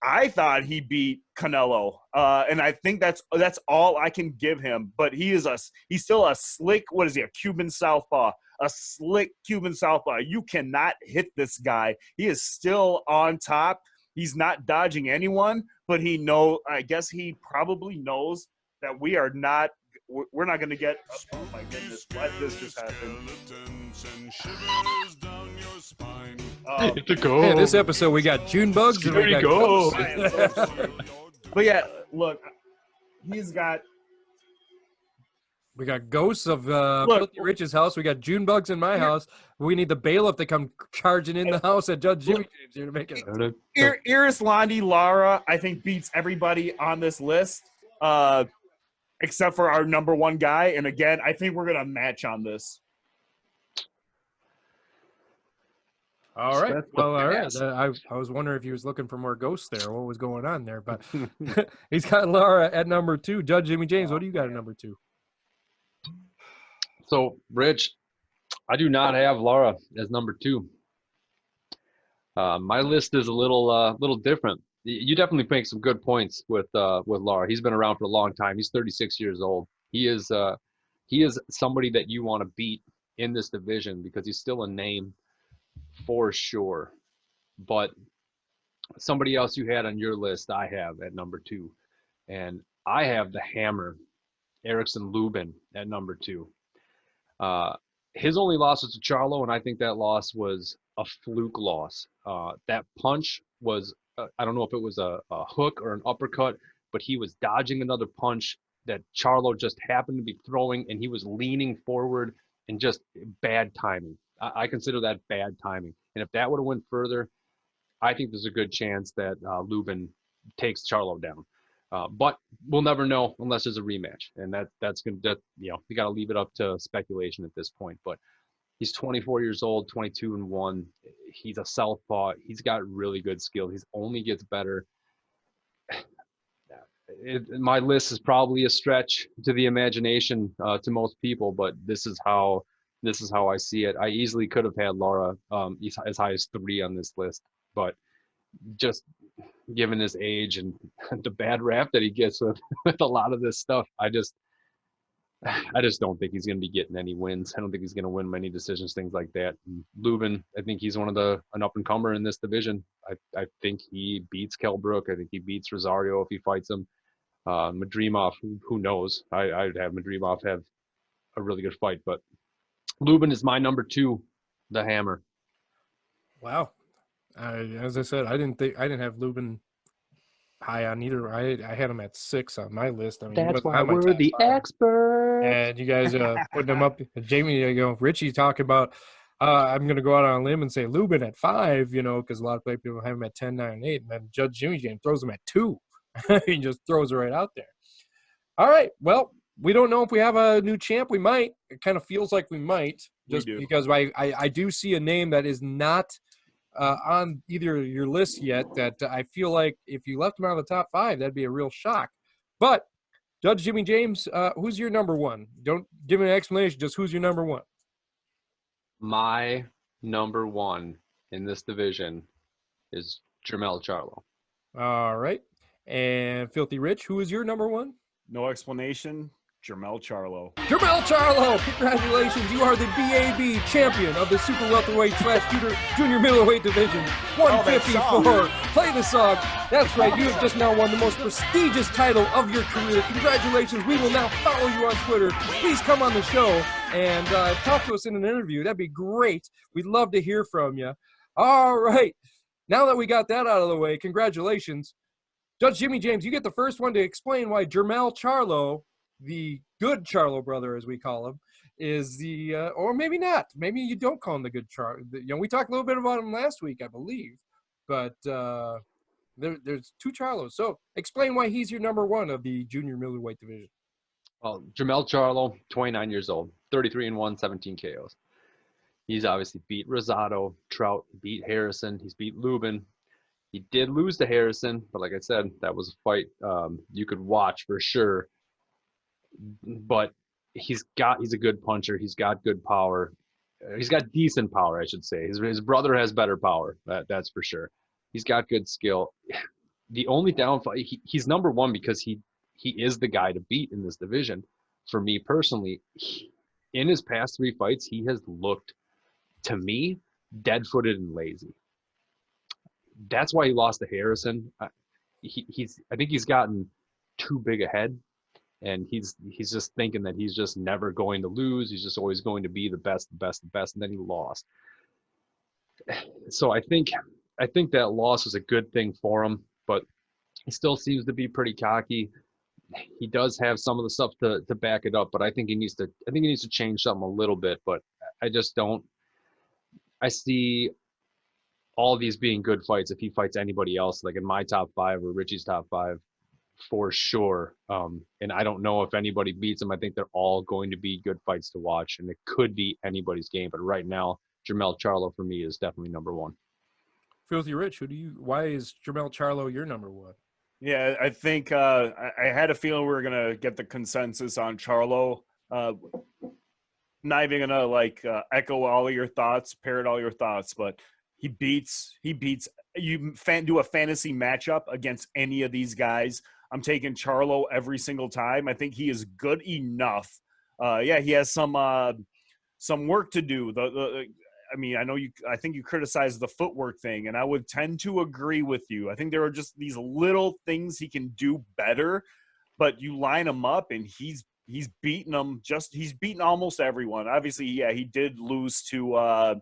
I thought he beat Canelo, and I think that's all I can give him. But he's still a slick, what is he, a Cuban southpaw, a slick Cuban southpaw. You cannot hit this guy. He is still on top. He's not dodging anyone, but I guess he probably knows that we're not going to get. Oh my goodness, why did this just happen? Yeah, this episode we got Junebugs and we got Ghosts. But yeah, look, we got Ghosts of Filthy Rich's house. We got Junebugs in my house. We need the bailiff to come charging in the house at Judge Jimmy James here to make it. Irislandi Lara, I think, beats everybody on this list, except for our number 1 guy. And again, I think we're gonna match on this. All right. Well, all right. I was wondering if he was looking for more ghosts there. What was going on there? But he's got Lara at number 2. Judge Jimmy James, what do you got at number 2? So, Rich, I do not have Lara as number 2. My list is a little different. You definitely make some good points with Lara. He's been around for a long time. He's 36 years old. He is somebody that you want to beat in this division because he's still a name for sure. But somebody else you had on your list, I have at number 2, and I have the Hammer Erickson Lubin at number 2. His only loss was to Charlo, and I think that loss was a fluke loss. That punch was, I don't know if it was a hook or an uppercut, but he was dodging another punch that Charlo just happened to be throwing, and he was leaning forward, and just bad timing. I consider that bad timing. And if that would have went further, I think there's a good chance that Lubin takes Charlo down. But we'll never know unless there's a rematch, and that's gonna, you got to leave it up to speculation at this point. But he's 24 years old, 22-1. He's a southpaw. He's got really good skill. He's only gets better. My list is probably a stretch to the imagination to most people, but this is how I see it. I easily could have had Lara as high as 3 on this list, but just given his age and the bad rap that he gets with a lot of this stuff, I just don't think he's going to be getting any wins. I don't think he's going to win many decisions, things like that. And Lubin, I think he's one of an up-and-comer in this division. I think he beats Kell Brook. I think he beats Rosario if he fights him. Madhurima, who knows? I'd have Madhurima have a really good fight, but Lubin is my number 2, the Hammer. Wow. As I said, I didn't have Lubin high on either. I had him at 6 on my list. I mean, that's why we're the experts. And you guys putting him up. Jamie, Richie talking about. I'm going to go out on a limb and say Lubin at 5. Because a lot of people have him at 10, 9, and 8, and then Judge Jimmy James throws him at 2. He just throws it right out there. All right. Well, we don't know if we have a new champ. We might. It kind of feels like we might, just because I do see a name that is not on either of your lists yet, that I feel like if you left him out of the top 5, that'd be a real shock. But Judge Jimmy James, who's your number 1? Don't give me an explanation. Just who's your number 1? My number 1 in this division is Jermell Charlo. All right. And Filthy Rich, who is your number 1? No explanation. Jermell Charlo. Jermell Charlo, congratulations. You are the BAB champion of the Super Welterweight / Junior Middleweight Division. 154. Play the song. That's right. You have just now won the most prestigious title of your career. Congratulations. We will now follow you on Twitter. Please come on the show and talk to us in an interview. That'd be great. We'd love to hear from you. All right. Now that we got that out of the way, congratulations. Judge Jimmy James, you get the first one to explain why Jermell Charlo, the good Charlo brother, as we call him, is the or maybe not. Maybe you don't call him the good Charlo. We talked a little bit about him last week, I believe. But there's 2 Charlos. So explain why he's your number 1 of the junior middleweight division. Well, Jermell Charlo, 29 years old, 33-1, 17 KOs. He's obviously beat Rosado, Trout, beat Harrison. He's beat Lubin. He did lose to Harrison, but like I said, that was a fight you could watch for sure. But he's a good puncher. He's got good power. He's got decent power, I should say. His brother has better power. That's for sure. He's got good skill. The only downfall, he's number 1 because he is the guy to beat in this division. For me personally, in his past 3 fights, he has looked, to me, dead-footed and lazy. That's why he lost to Harrison. I think he's gotten too big a head. And he's just thinking that he's just never going to lose. He's just always going to be the best, and then he lost. So I think that loss was a good thing for him, but he still seems to be pretty cocky. He does have some of the stuff to back it up, but I think he needs to change something a little bit. But I just don't. I see all these being good fights if he fights anybody else, like in my top 5 or Richie's top 5. For sure. And I don't know if anybody beats him. I think they're all going to be good fights to watch, and it could be anybody's game. But right now, Jermell Charlo for me is definitely number 1. Filthy Rich, why is Jermell Charlo your number 1? Yeah, I think I had a feeling we were gonna get the consensus on Charlo. Not even gonna echo all of your thoughts, parrot all your thoughts, but he beats. You do a fantasy matchup against any of these guys. I'm taking Charlo every single time. I think he is good enough. He has some work to do. I think you criticize the footwork thing, and I would tend to agree with you. I think there are just these little things he can do better, but you line him up, and he's he's beaten them. He's beaten almost everyone. Obviously, yeah, he did lose to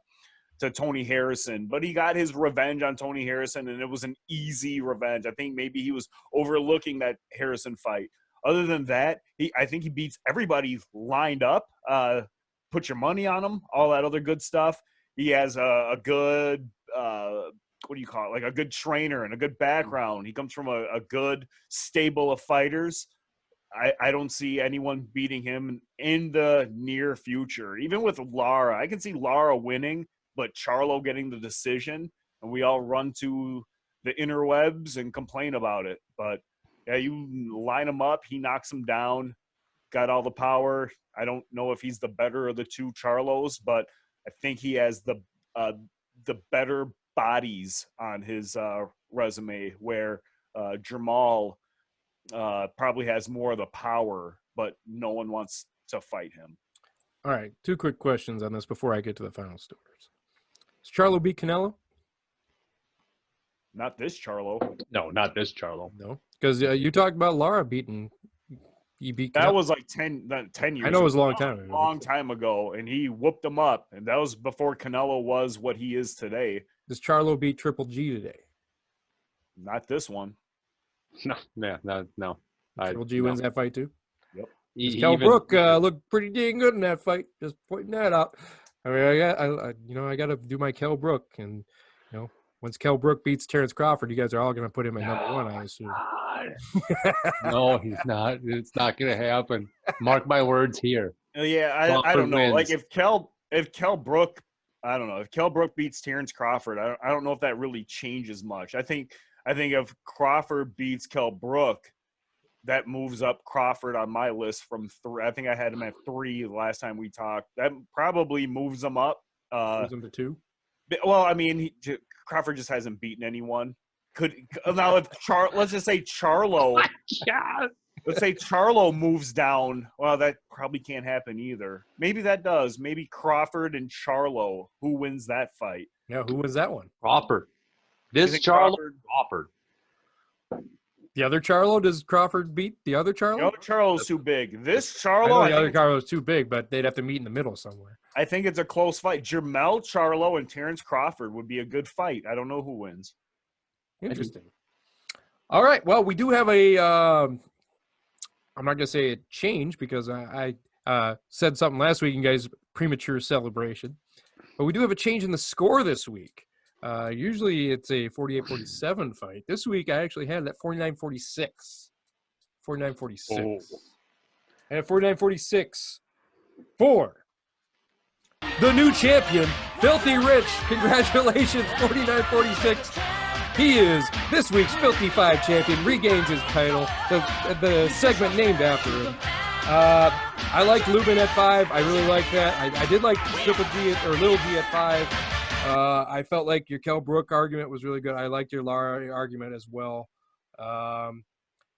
Tony Harrison, but he got his revenge on Tony Harrison, and it was an easy revenge. I think maybe he was overlooking that Harrison fight. Other than that, I think he beats everybody lined up. Put your money on him, all that other good stuff. He has a good what do you call it? Like a good trainer and a good background. He comes from a good stable of fighters. I don't see anyone beating him in the near future. Even with Lara, I can see Lara winning, but Charlo getting the decision, and we all run to the interwebs and complain about it. But yeah, you line him up, he knocks him down, got all the power. I don't know if he's the better of the two Charlos, but I think he has the better bodies on his resume, where Jamal probably has more of the power, but no one wants to fight him. All right, 2 quick questions on this before I get to the final scores. Does Charlo beat Canelo? Not this Charlo. No, not this Charlo. No, because you talked about Lara beating. He beat Canelo. That was like 10 years. I know it was a long time ago. Long time ago, and he whooped him up, and that was before Canelo was what he is today. Does Charlo beat Triple G today? Not this one. No. Triple G wins that fight too. Yep. Kell Brook looked pretty dang good in that fight. Just pointing that out. I mean, I got to do my Kell Brook, and once Kell Brook beats Terrence Crawford, you guys are all going to put him at number 1, I assume. No, he's not. It's not going to happen. Mark my words here. Yeah, I don't know. Wins. Like if Kell Brook, I don't know. If Kell Brook beats Terrence Crawford, I don't know if that really changes much. I think if Crawford beats Kell Brook, that moves up Crawford on my list from 3. I think I had him at 3 the last time we talked. That probably moves him up. Moves him to 2. Well, I mean, Crawford just hasn't beaten anyone. Now if let's just say Charlo. Yeah. Let's say Charlo moves down. Well, that probably can't happen either. Maybe that does. Maybe Crawford and Charlo. Who wins that fight? Yeah, who wins that one? Crawford. This Charlo. Crawford. The other Charlo? Does Crawford beat the other Charlo? The other Charlo's too big. This I Charlo, know the other Charlo's too big, but they'd have to meet in the middle somewhere. I think it's a close fight. Jermell Charlo and Terrence Crawford would be a good fight. I don't know who wins. Interesting. All right. Well, we do have a I'm not going to say a change because I said something last week, you guys, premature celebration. But we do have a change in the score this week. Usually it's a 48-47 fight. This week I actually had that 49-46. 49-46. Oh. And at 49-46 for the new champion, Filthy Rich. Congratulations, 49-46. He is this week's Filthy 5 champion, regains his title, the segment named after him. I liked Lubin at 5. I really like that. I did like Triple G or Little G at 5. I felt like your Kell Brook argument was really good. I liked your Lara argument as well.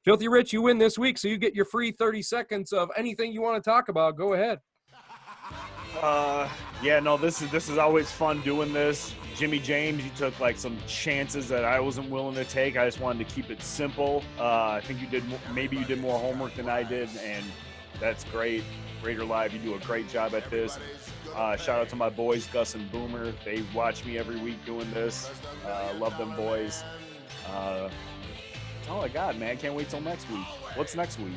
Filthy Rich, you win this week, so you get your free 30 seconds of anything you want to talk about. Go ahead. Yeah, no, this is always fun doing this. Jimmy James, you took like some chances that I wasn't willing to take. I just wanted to keep it simple. I think you did more homework than I did, and that's great. Raider Live, you do a great job at this. Shout out to my boys, Gus and Boomer. They watch me every week doing this. Love them boys. Oh my God, man, can't wait till next week. What's next week?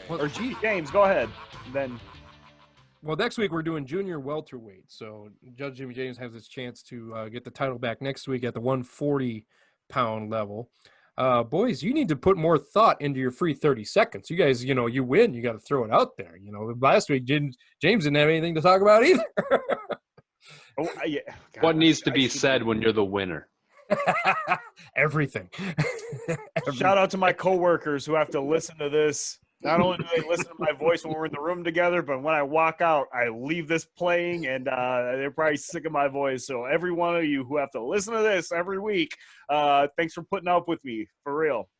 Or James, go ahead. Then. Well, next week we're doing junior welterweight. So Judge Jimmy James has his chance to get the title back next week at the 140-pound level. Boys, you need to put more thought into your free 30 seconds. You guys, you win. You got to throw it out there. Last week James didn't have anything to talk about either. Yeah. God, what needs to be said when you're the winner? Everything. Shout out to my coworkers who have to listen to this. Not only do they listen to my voice when we're in the room together, but when I walk out, I leave this playing, and they're probably sick of my voice. So every one of you who have to listen to this every week, thanks for putting up with me, for real.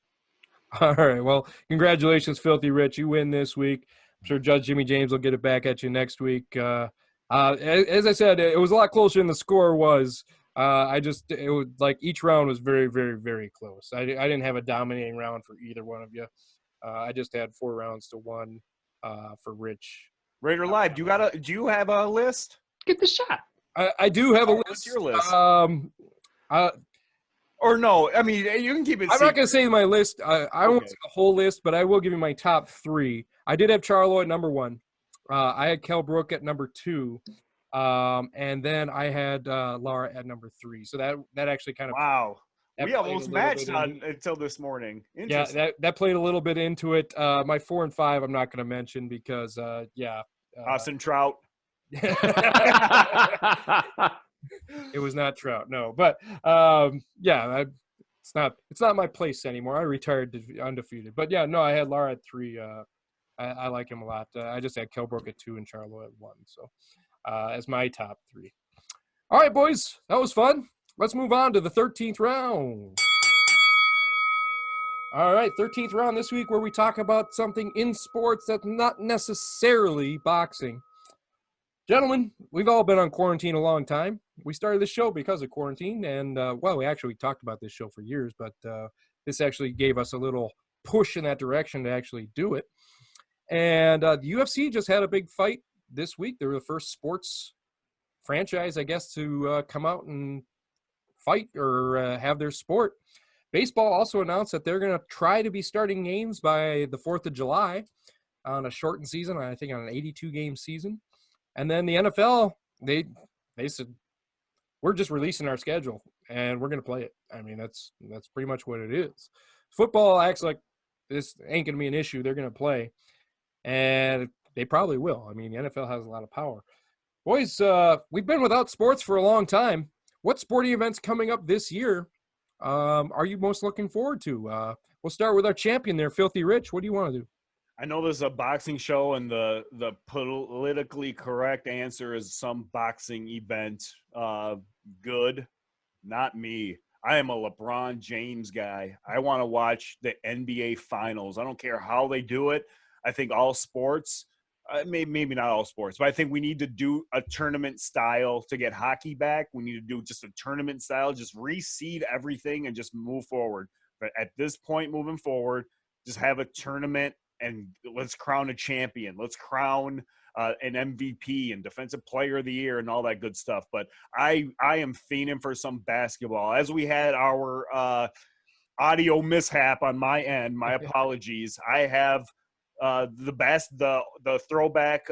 All right. Well, congratulations, Filthy Rich. You win this week. I'm sure Judge Jimmy James will get it back at you next week. As I said, it was a lot closer than the score was. It was like each round was very, very, very close. I didn't have a dominating round for either one of you. I just had 4 rounds to 1. for Rich. Raider Live, do you have a list? Get the shot. I do have a list. What's your list? Or no, I mean, you can keep it I'm secret. not going to say my list. I won't Okay. say the whole list, but I will give you my top 3. I did have Charlo at number 1. I had Kell Brook at number 2. And then I had Lara at number 3. So that actually kind of Wow. that We played almost a little matched bit on until this morning. yeah, Interesting. that played a little bit into it. My 4 and 5 I'm not going to mention because Austin Trout. it was not Trout, no. But it's not my place anymore. I retired undefeated. But yeah, no, I had Lara at 3. I like him a lot. I just had Kell Brook at 2 and Charlo at 1. So as my top 3. All right, boys, that was fun. Let's move on to the 13th round. All right, 13th round this week where we talk about something in sports that's not necessarily boxing. Gentlemen, we've all been on quarantine a long time. We started this show because of quarantine, and, we talked about this show for years, but this actually gave us a little push in that direction to actually do it. And the UFC just had a big fight this week. They were the first sports franchise, I guess, to come out and fight or have their sport. Baseball also announced that they're going to try to be starting games by the 4th of July on a shortened season, I think on an 82-game season. And then the NFL, they said, we're just releasing our schedule, and we're going to play it. I mean, that's pretty much what it is. Football acts like this ain't going to be an issue. They're going to play, and they probably will. I mean, the NFL has a lot of power. Boys, we've been without sports for a long time. What sporting events coming up this year are you most looking forward to? We'll start with our champion there, Filthy Rich. What do you want to do? I know this is a boxing show, and the politically correct answer is some boxing event. Good. Not me. I am a LeBron James guy. I want to watch the NBA Finals. I don't care how they do it. I think all sports, maybe not all sports, but I think we need to do a tournament style to get hockey back. We need to do just a tournament style, just reseed everything and just move forward. But at this point, moving forward, just have a tournament and let's crown a champion. Let's crown an MVP and defensive player of the year and all that good stuff. But I am fiending for some basketball. As we had our audio mishap on my end, my apologies. I have the throwback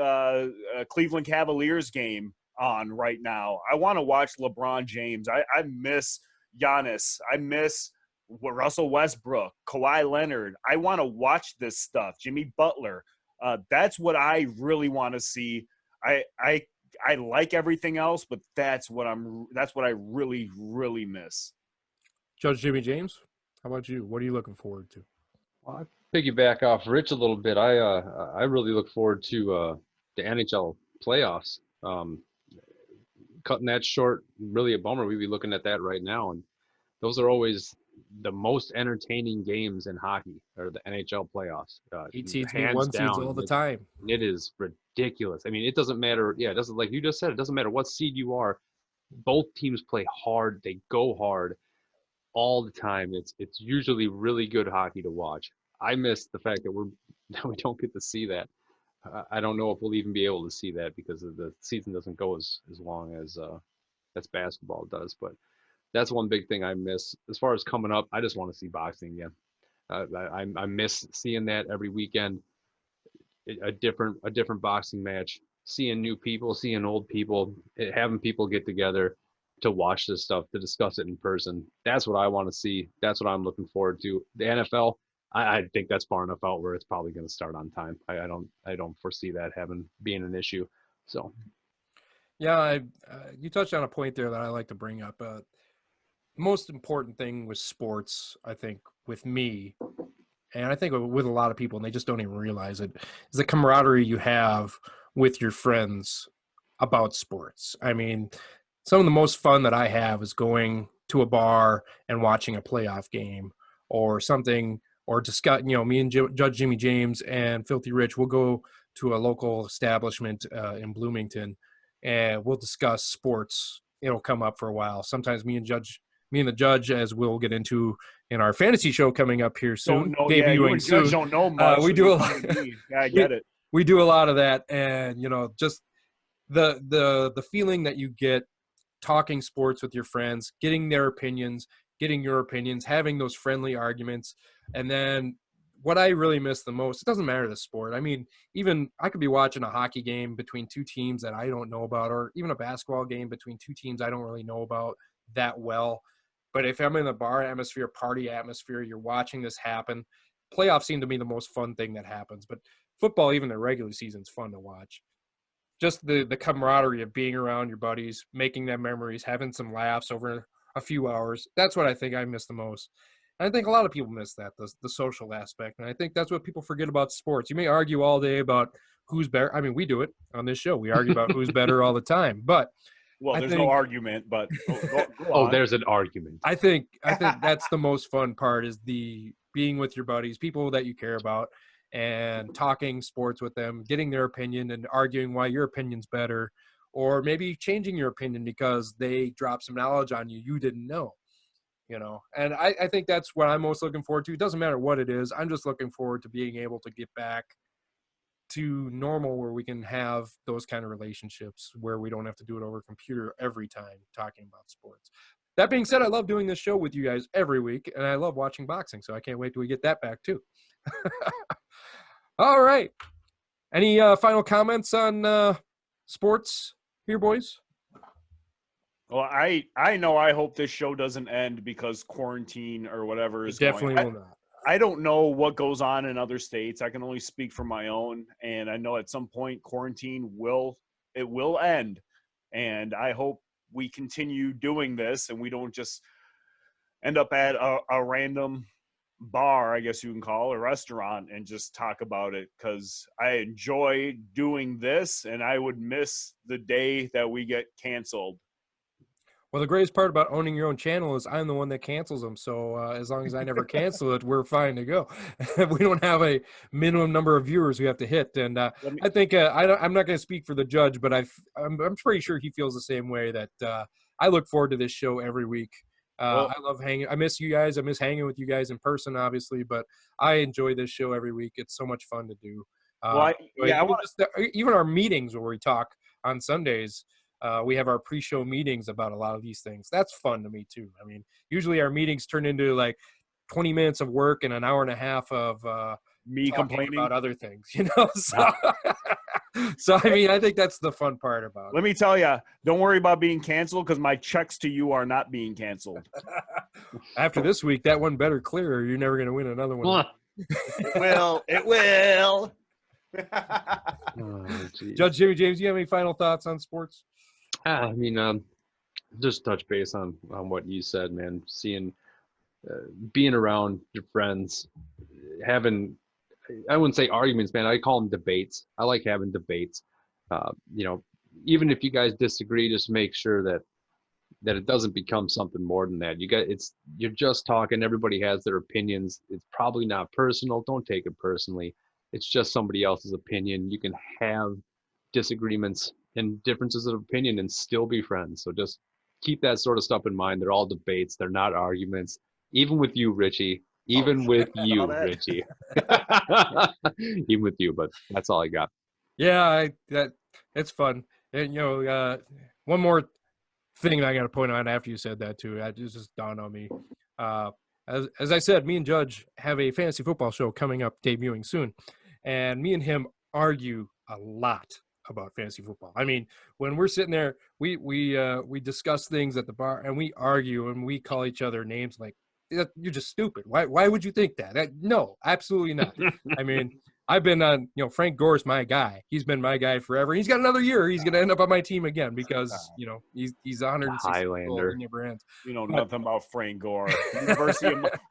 Cleveland Cavaliers game on right now. I want to watch LeBron James. I miss Giannis. I miss Russell Westbrook, Kawhi Leonard. I want to watch this stuff. Jimmy Butler. That's what I really want to see. I like everything else, but that's what I really, really miss. Judge Jimmy James, how about you? What are you looking forward to? Well, I piggyback off Rich a little bit. I really look forward to the NHL playoffs. Cutting that short, really a bummer. We'd be looking at that right now, and those are always the most entertaining games in hockey, or the NHL playoffs. 8 seeds beat hands 1 seeds down. all the time. It is ridiculous. I mean, it doesn't matter. Yeah, it doesn't, like you just said, it doesn't matter what seed you are. Both teams play hard. They go hard all the time. It's usually really good hockey to watch. I miss the fact that we don't get to see that. I don't know if we'll even be able to see that because the season doesn't go as long as basketball does. But that's one big thing I miss. As far as coming up, I just want to see boxing again. I miss seeing that every weekend. A different boxing match, seeing new people, seeing old people, having people get together to watch this stuff, to discuss it in person. That's what I want to see. That's what I'm looking forward to. The NFL, I think that's far enough out where it's probably going to start on time. I don't foresee that being an issue. So, yeah, you touched on a point there that I like to bring up. Most important thing with sports, I think, with me, and I think with a lot of people, and they just don't even realize it, is the camaraderie you have with your friends about sports. I mean, some of the most fun that I have is going to a bar and watching a playoff game or something, or discuss, me and Judge Jimmy James and Filthy Rich will go to a local establishment in Bloomington, and we'll discuss sports. It'll come up for a while. Sometimes me and the judge, as we'll get into in our fantasy show coming up here soon, You and Judge don't know much. we do a lot. Yeah, I get it. we do a lot of that, and just the feeling that you get talking sports with your friends, getting their opinions, getting your opinions, having those friendly arguments. And then what I really miss the most, it doesn't matter the sport. I mean, even I could be watching a hockey game between two teams that I don't know about, or even a basketball game between two teams I don't really know about that well. But if I'm in a bar atmosphere, party atmosphere, you're watching this happen, playoffs seem to be the most fun thing that happens. But football, even the regular season, is fun to watch. Just the camaraderie of being around your buddies, making them memories, having some laughs over a few hours. That's what I think I miss the most. And I think a lot of people miss that, the social aspect. And I think that's what people forget about sports. You may argue all day about who's better. I mean, we do it on this show. We argue about who's better all the time. But Well, I there's think, no argument, but go Oh, on. there's an argument. I think that's the most fun part, is the being with your buddies, people that you care about, and talking sports with them, getting their opinion and arguing why your opinion's better, or maybe changing your opinion because they dropped some knowledge on you didn't know. And I think that's what I'm most looking forward to. It doesn't matter what it is. I'm just looking forward to being able to get back to normal, where we can have those kind of relationships, where we don't have to do it over a computer every time talking about sports. That being said, I love doing this show with you guys every week, and I love watching boxing, so I can't wait till we get that back too. All right. Any final comments on sports here, boys? Well, I know I hope this show doesn't end because quarantine or whatever is It definitely going. will not. I don't know what goes on in other states. I can only speak for my own, and I know at some point quarantine will end, and I hope we continue doing this and we don't just end up at a random bar, I guess you can call, a restaurant, and just talk about it, because I enjoy doing this and I would miss the day that we get canceled. Well, the greatest part about owning your own channel is I'm the one that cancels them. So as long as I never cancel it, we're fine to go. We don't have a minimum number of viewers we have to hit. And I think I'm not going to speak for the judge, but I'm pretty sure he feels the same way, that I look forward to this show every week. I love hanging. I miss you guys. I miss hanging with you guys in person, obviously, but I enjoy this show every week. It's so much fun to do. Even our meetings where we talk on Sundays, we have our pre-show meetings about a lot of these things. That's fun to me too. I mean, usually our meetings turn into like 20 minutes of work and an hour and a half of me complaining about other things, So I mean, I think that's the fun part about it. Let me tell you, don't worry about being canceled, because my checks to you are not being canceled. After this week, that one better clear, or you're never going to win another one. It will. Oh, Judge Jimmy James, do you have any final thoughts on sports? I mean, just touch base on what you said, man. Seeing, being around your friends, having, I wouldn't say arguments, man. I call them debates. I like having debates. Even if you guys disagree, just make sure that it doesn't become something more than that. You're just talking. Everybody has their opinions. It's probably not personal. Don't take it personally. It's just somebody else's opinion. You can have disagreements and differences of opinion and still be friends. So just keep that sort of stuff in mind. They're all debates. They're not arguments. Even with you, Richie. Even with you, Richie. Even with you, but that's all I got. Yeah, it's fun. And one more thing I got to point out after you said that too. It just dawned on me. As I said, me and Judge have a fantasy football show coming up, debuting soon, and me and him argue a lot about fantasy football. I mean, when we're sitting there, we discuss things at the bar, and we argue, and we call each other names like, "You're just stupid. Why would you think that?" No, absolutely not. I mean, I've been on, Frank Gore's my guy. He's been my guy forever. He's got another year. He's going to end up on my team again because, he's 160 Highlander. He never ends. You know nothing about Frank Gore.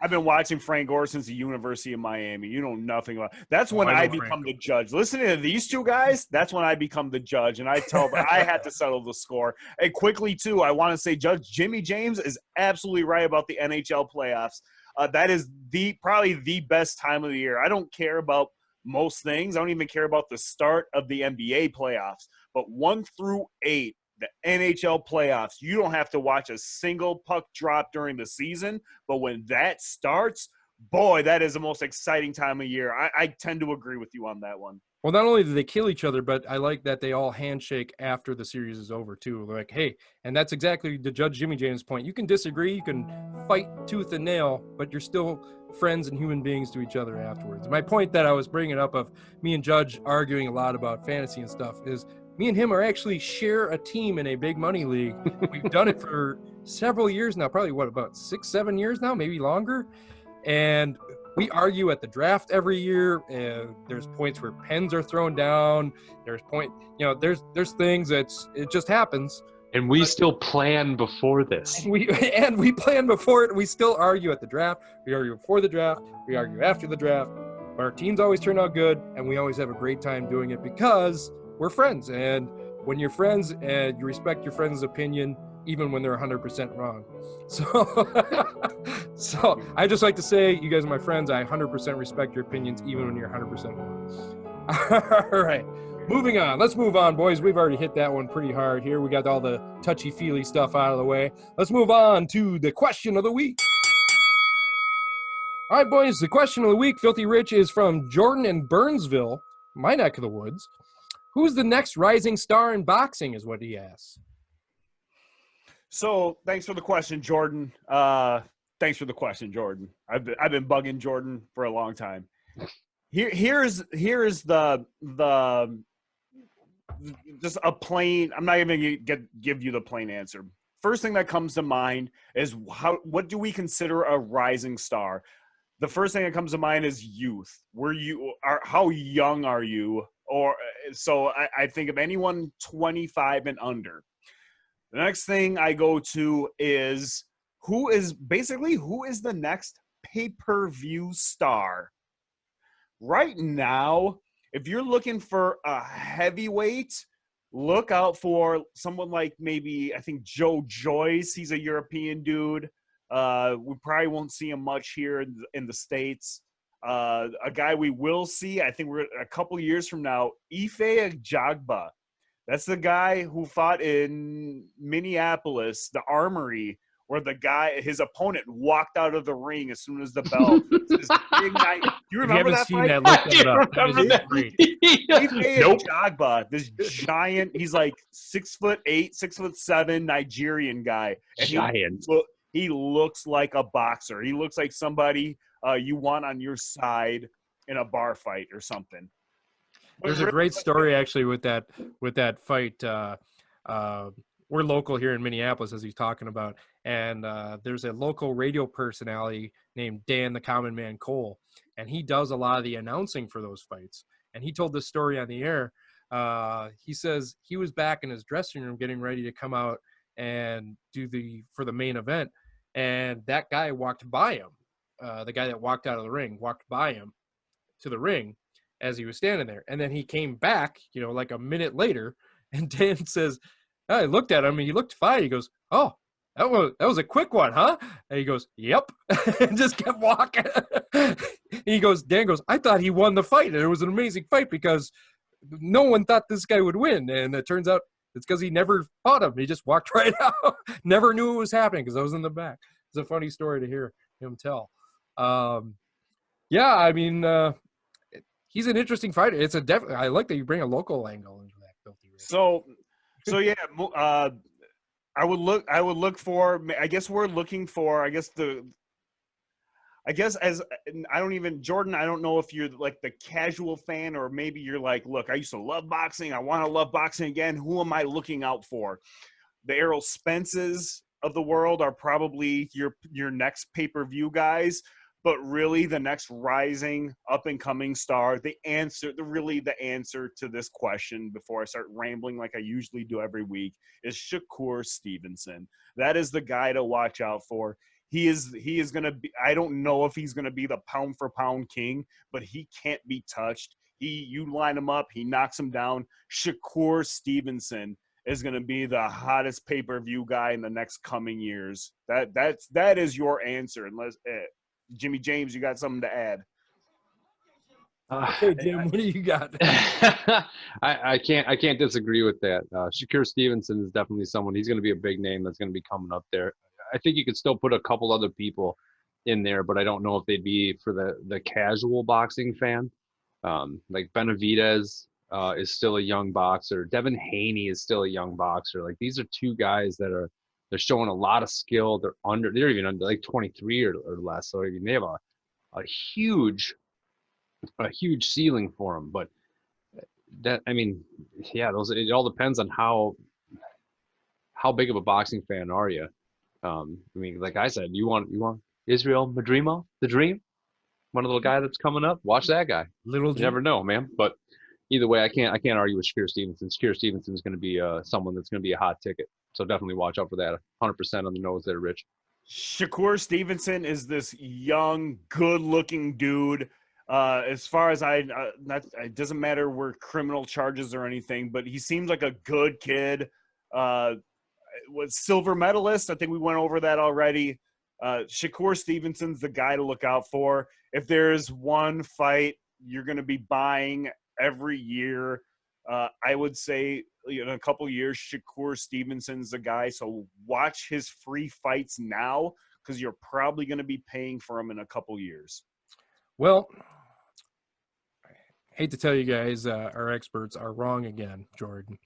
I've been watching Frank Gore since the University of Miami. You know nothing about. That's when I become the judge. Listening to these two guys, that's when I become the judge, and I tell them I had to settle the score. And quickly too, I want to say Judge Jimmy James is absolutely right about the NHL playoffs. That is probably the best time of the year. I don't care about most things. I don't even care about the start of the NBA playoffs. But 1 through 8, the NHL playoffs, you don't have to watch a single puck drop during the season. But when that starts, boy, that is the most exciting time of year. I tend to agree with you on that one. Well, not only do they kill each other, but I like that they all handshake after the series is over too. They're like, hey, and that's exactly to Judge Jimmy James' point. You can disagree, you can fight tooth and nail, but you're still friends and human beings to each other afterwards. My point that I was bringing up of me and Judge arguing a lot about fantasy and stuff is me and him are actually share a team in a big money league. We've done it for several years now, probably about 6-7 years now, maybe longer. And we argue at the draft every year. There's points where pens are thrown down. There's there's things it just happens. And we still plan before this. And we plan before it. We still argue at the draft. We argue before the draft. We argue after the draft. But our teams always turn out good, and we always have a great time doing it because we're friends. And when you're friends and you respect your friend's opinion, even when they're 100% wrong. So I just like to say, you guys are my friends. I 100% respect your opinions, even when you're 100% wrong. All right, moving on. Let's move on, boys. We've already hit that one pretty hard here. We got all the touchy-feely stuff out of the way. Let's move on to the question of the week. All right, boys, the question of the week, Filthy Rich, is from Jordan in Burnsville, my neck of the woods. Who's the next rising star in boxing is what he asks. So thanks for the question, Jordan. I've been bugging Jordan for a long time. Here's the just a plain. I'm not even gonna give you the plain answer. First thing that comes to mind is what do we consider a rising star? The first thing that comes to mind is youth. How young are you? Or so I think of anyone 25 and under. The next thing I go to is who is the next pay-per-view star? Right now, if you're looking for a heavyweight, look out for someone like maybe, I think, Joe Joyce. He's a European dude. We probably won't see him much here in the States. A guy we will see, I think we're a couple years from now, Ife Ajagba. That's the guy who fought in Minneapolis, the Armory, where his opponent walked out of the ring as soon as the bell. This big night. Do you remember that fight? Look that up. That was great. Ife Ajagba, this giant, he's like 6'8", 6'7" Nigerian guy. And Giant. He looks like a boxer. He looks like somebody you want on your side in a bar fight or something. There's a great story actually with that fight. We're local here in Minneapolis, as he's talking about, and there's a local radio personality named Dan the Common Man Cole, and he does a lot of the announcing for those fights. And he told this story on the air. He says he was back in his dressing room getting ready to come out and for the main event, and that guy walked by him. The guy that walked out of the ring walked by him to the ring as he was standing there. And then he came back, like a minute later, and Dan says, I looked at him and he looked fine. He goes, oh, that was a quick one, huh? And he goes, yep. And just kept walking. Dan goes, I thought he won the fight. And it was an amazing fight because no one thought this guy would win. And it turns out it's because he never fought him. He just walked right out. Never knew it was happening because I was in the back. It's a funny story to hear him tell. He's an interesting fighter. It's I like that you bring a local angle into that, Filthy Rich. So yeah, I would look for. I guess we're looking for. Jordan, I don't know if you're like the casual fan or maybe you're like, look, I used to love boxing. I want to love boxing again. Who am I looking out for? The Errol Spences of the world are probably your next pay-per-view guys. But really, the next rising up-and-coming star, the answer to this question before I start rambling like I usually do every week, is Shakur Stevenson. That is the guy to watch out for. He is going to be – I don't know if he's going to be the pound-for-pound king, but he can't be touched. You line him up, he knocks him down. Shakur Stevenson is going to be the hottest pay-per-view guy in the next coming years. That is your answer, unless Jimmy James, you got something to add? Hey, Jim, what do you got? I can't disagree with that. Shakur Stevenson is definitely someone. He's going to be a big name that's going to be coming up there. I think you could still put a couple other people in there, but I don't know if they'd be for the casual boxing fan. Like Benavidez is still a young boxer. Devin Haney is still a young boxer. Like these are two guys they're showing a lot of skill. They're even under like 23 or less. So I mean, they have a huge ceiling for them. But that, I mean, yeah, it all depends on how big of a boxing fan are you. I mean, like I said, you want Israel Madhurima, the Dream, one of the little guy that's coming up. Watch that guy. Little You never know, man. But either way, I can't argue with Shakur Stevenson. Shakur Stevenson is going to be someone that's going to be a hot ticket. So definitely watch out for that. 100% on the nose there, Rich. Shakur Stevenson is this young, good-looking dude. As far as it doesn't matter where criminal charges or anything, but he seems like a good kid. Was silver medalist. I think we went over that already. Shakur Stevenson's the guy to look out for. If there's one fight you're going to be buying every year, I would say in a couple of years, Shakur Stevenson's the guy. So watch his free fights now because you're probably going to be paying for him in a couple years. Well, I hate to tell you guys, our experts are wrong again, Jordan.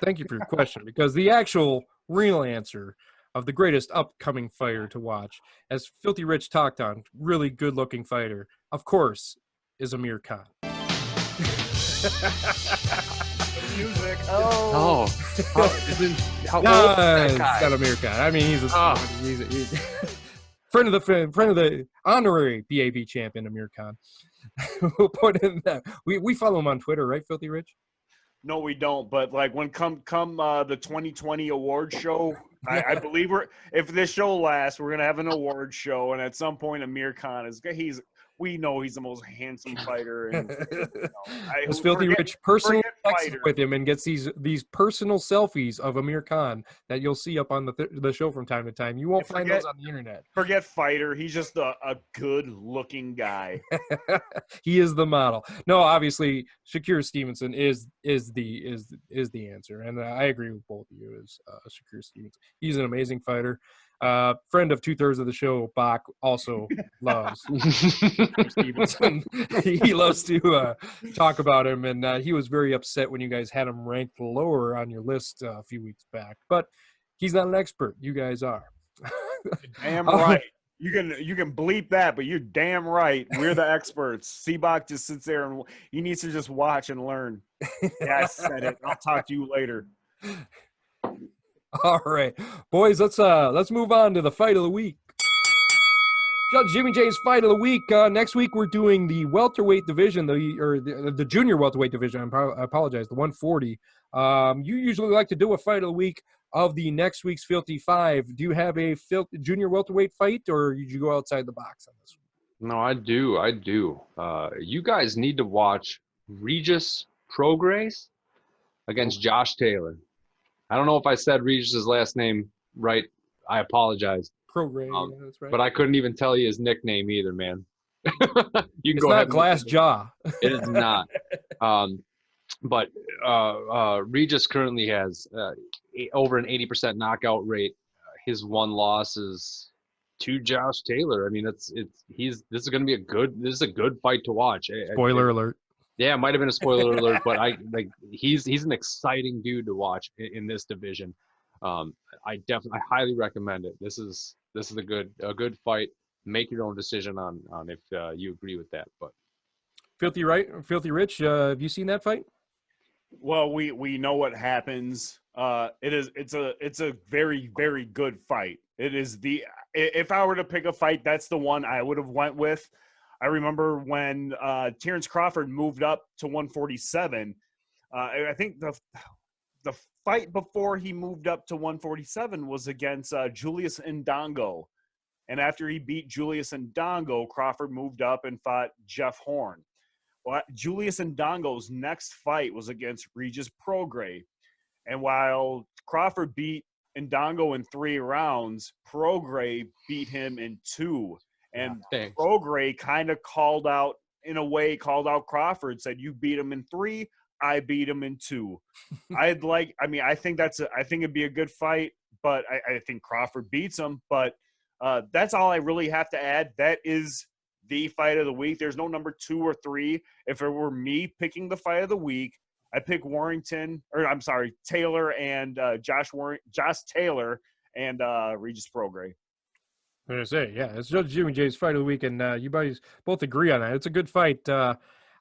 Thank you for your question, because the actual real answer of the greatest upcoming fighter to watch, as Filthy Rich talked on, really good-looking fighter, of course, is Amir Khan. Music. How old is that It's guy? not Amir Khan. I mean, he's a friend of the honorary BAB champion, Amir Khan. We'll put in that. We follow him on Twitter, right, Filthy Rich? No, we don't. But like when come the 2020 award show, I believe if this show lasts, we're gonna have an award show, and at some point, Amir Khan we know he's the most handsome fighter. And As Filthy Rich personally texts with him and gets these personal selfies of Amir Khan that you'll see up on the show from time to time. You won't find those on the internet. Forget fighter. He's just a good-looking guy. He is the model. No, obviously, Shakur Stevenson is the answer, and I agree with both of you. Is Shakur Stevenson? He's an amazing fighter. Friend of 2/3 of the show, Bach, also loves Stevenson. He loves to talk about him, and he was very upset when you guys had him ranked lower on your list a few weeks back. But he's not an expert. You guys are. Damn right. You can bleep that, but you're damn right. We're the experts. Seabach just sits there and he needs to just watch and learn. Yeah, I said it. I'll talk to you later. All right, boys, let's move on to the fight of the week. Judge Jimmy J's fight of the week. Next week we're doing the welterweight division, the junior welterweight division. I apologize, the 140. You usually like to do a fight of the week of the next week's Filthy Five. Do you have a junior welterweight fight, or did you go outside the box on this one? No, I do. You guys need to watch Regis Prograis against Josh Taylor. I don't know if I said Regis's last name right. I apologize. Prograis, yeah, that's right. But I couldn't even tell you his nickname either, man. You can it's go not ahead. Glass Jaw. It is not. But Regis currently has over an 80% knockout rate. His one loss is to Josh Taylor. I mean, this is going to be a good fight to watch. Spoiler alert. Yeah, it might have been a spoiler alert, but he's an exciting dude to watch in this division. I highly recommend it. This is a good fight. Make your own decision on if you agree with that. But Filthy Rich, have you seen that fight? Well, we know what happens. It's a very, very good fight. It is if I were to pick a fight, that's the one I would have went with. I remember when Terrence Crawford moved up to 147. I think the fight before he moved up to 147 was against Julius Ndongo. And after he beat Julius Ndongo, Crawford moved up and fought Jeff Horn. Well, Julius Ndongo's next fight was against Regis Prograis. And while Crawford beat Ndongo in 3 rounds, Prograis beat him in 2. And Prograis kind of called out Crawford, said, "You beat him in 3, I beat him in 2." I think it'd be a good fight, but I think Crawford beats him. But That's all I really have to add. That is the fight of the week. There's no number 2 or 3. If it were me picking the fight of the week, I pick Taylor and Josh Taylor and Regis Prograis. I'm going to say, yeah, it's Judge Jimmy J's fight of the week, and you guys both agree on that. It's a good fight.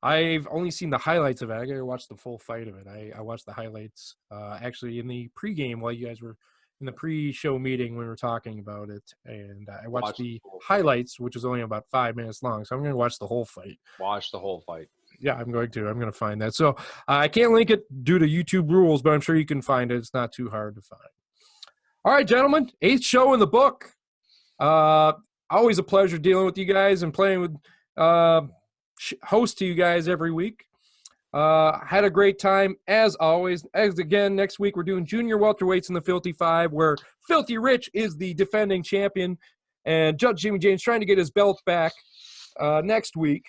I've only seen the highlights of it. I got to watch the full fight of it. I watched the highlights actually in the pregame while you guys were in the pre-show meeting when we were talking about it, and I watched the highlights, which was only about 5 minutes long, so I'm going to watch the whole fight. Watch the whole fight. Yeah, I'm going to find that. So I can't link it due to YouTube rules, but I'm sure you can find it. It's not too hard to find. All right, gentlemen, 8th show in the book. Always a pleasure dealing with you guys and playing with host to you guys every week. Had a great time as always. As again, next week we're doing junior welterweights in the Filthy 5, where Filthy Rich is the defending champion, and Judge Jimmy James trying to get his belt back next week.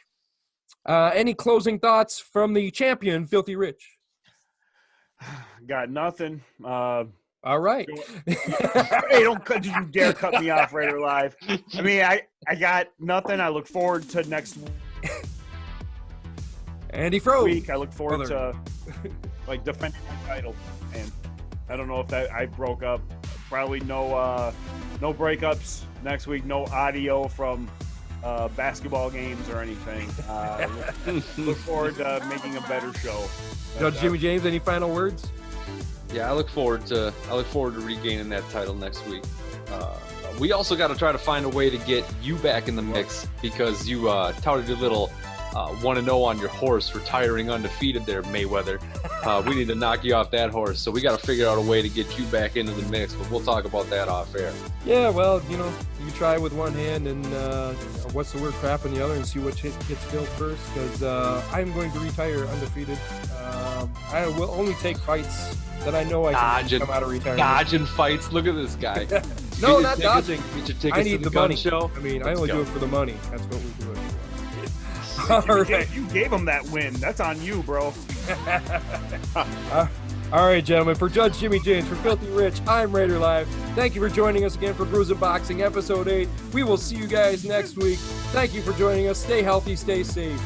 Any closing thoughts from the champion, Filthy Rich? Got nothing. All right. Hey, don't you dare cut me off right or live. I mean, I got nothing. I look forward to next Andy Fro. week. I look forward to like defending my title. And I don't know if I broke up. Probably no breakups next week. No audio from basketball games or anything. Look forward to making a better show. Judge Jimmy James, any final words? Yeah, I look forward to regaining that title next week. We also got to try to find a way to get you back in the mix, because you touted your little 1-0 on your horse, retiring undefeated there, Mayweather. We need to knock you off that horse, so we got to figure out a way to get you back into the mix, but we'll talk about that off air. Yeah, well, you try with one hand and what's the word, crap in the other, and see what gets filled first, because I'm going to retire undefeated. I will only take fights that I know I can come out of retirement. Dodging fights. Look at this guy. No, not dodging. Get your tickets I need to the money. show. I mean, I only do it for the money. That's what we do it for. You gave him that win. That's on you, bro. All right, gentlemen. For Judge Jimmy James, for Filthy Rich, I'm Raider Live. Thank you for joining us again for Brews&Boxing Episode 8. We will see you guys next week. Thank you for joining us. Stay healthy, stay safe.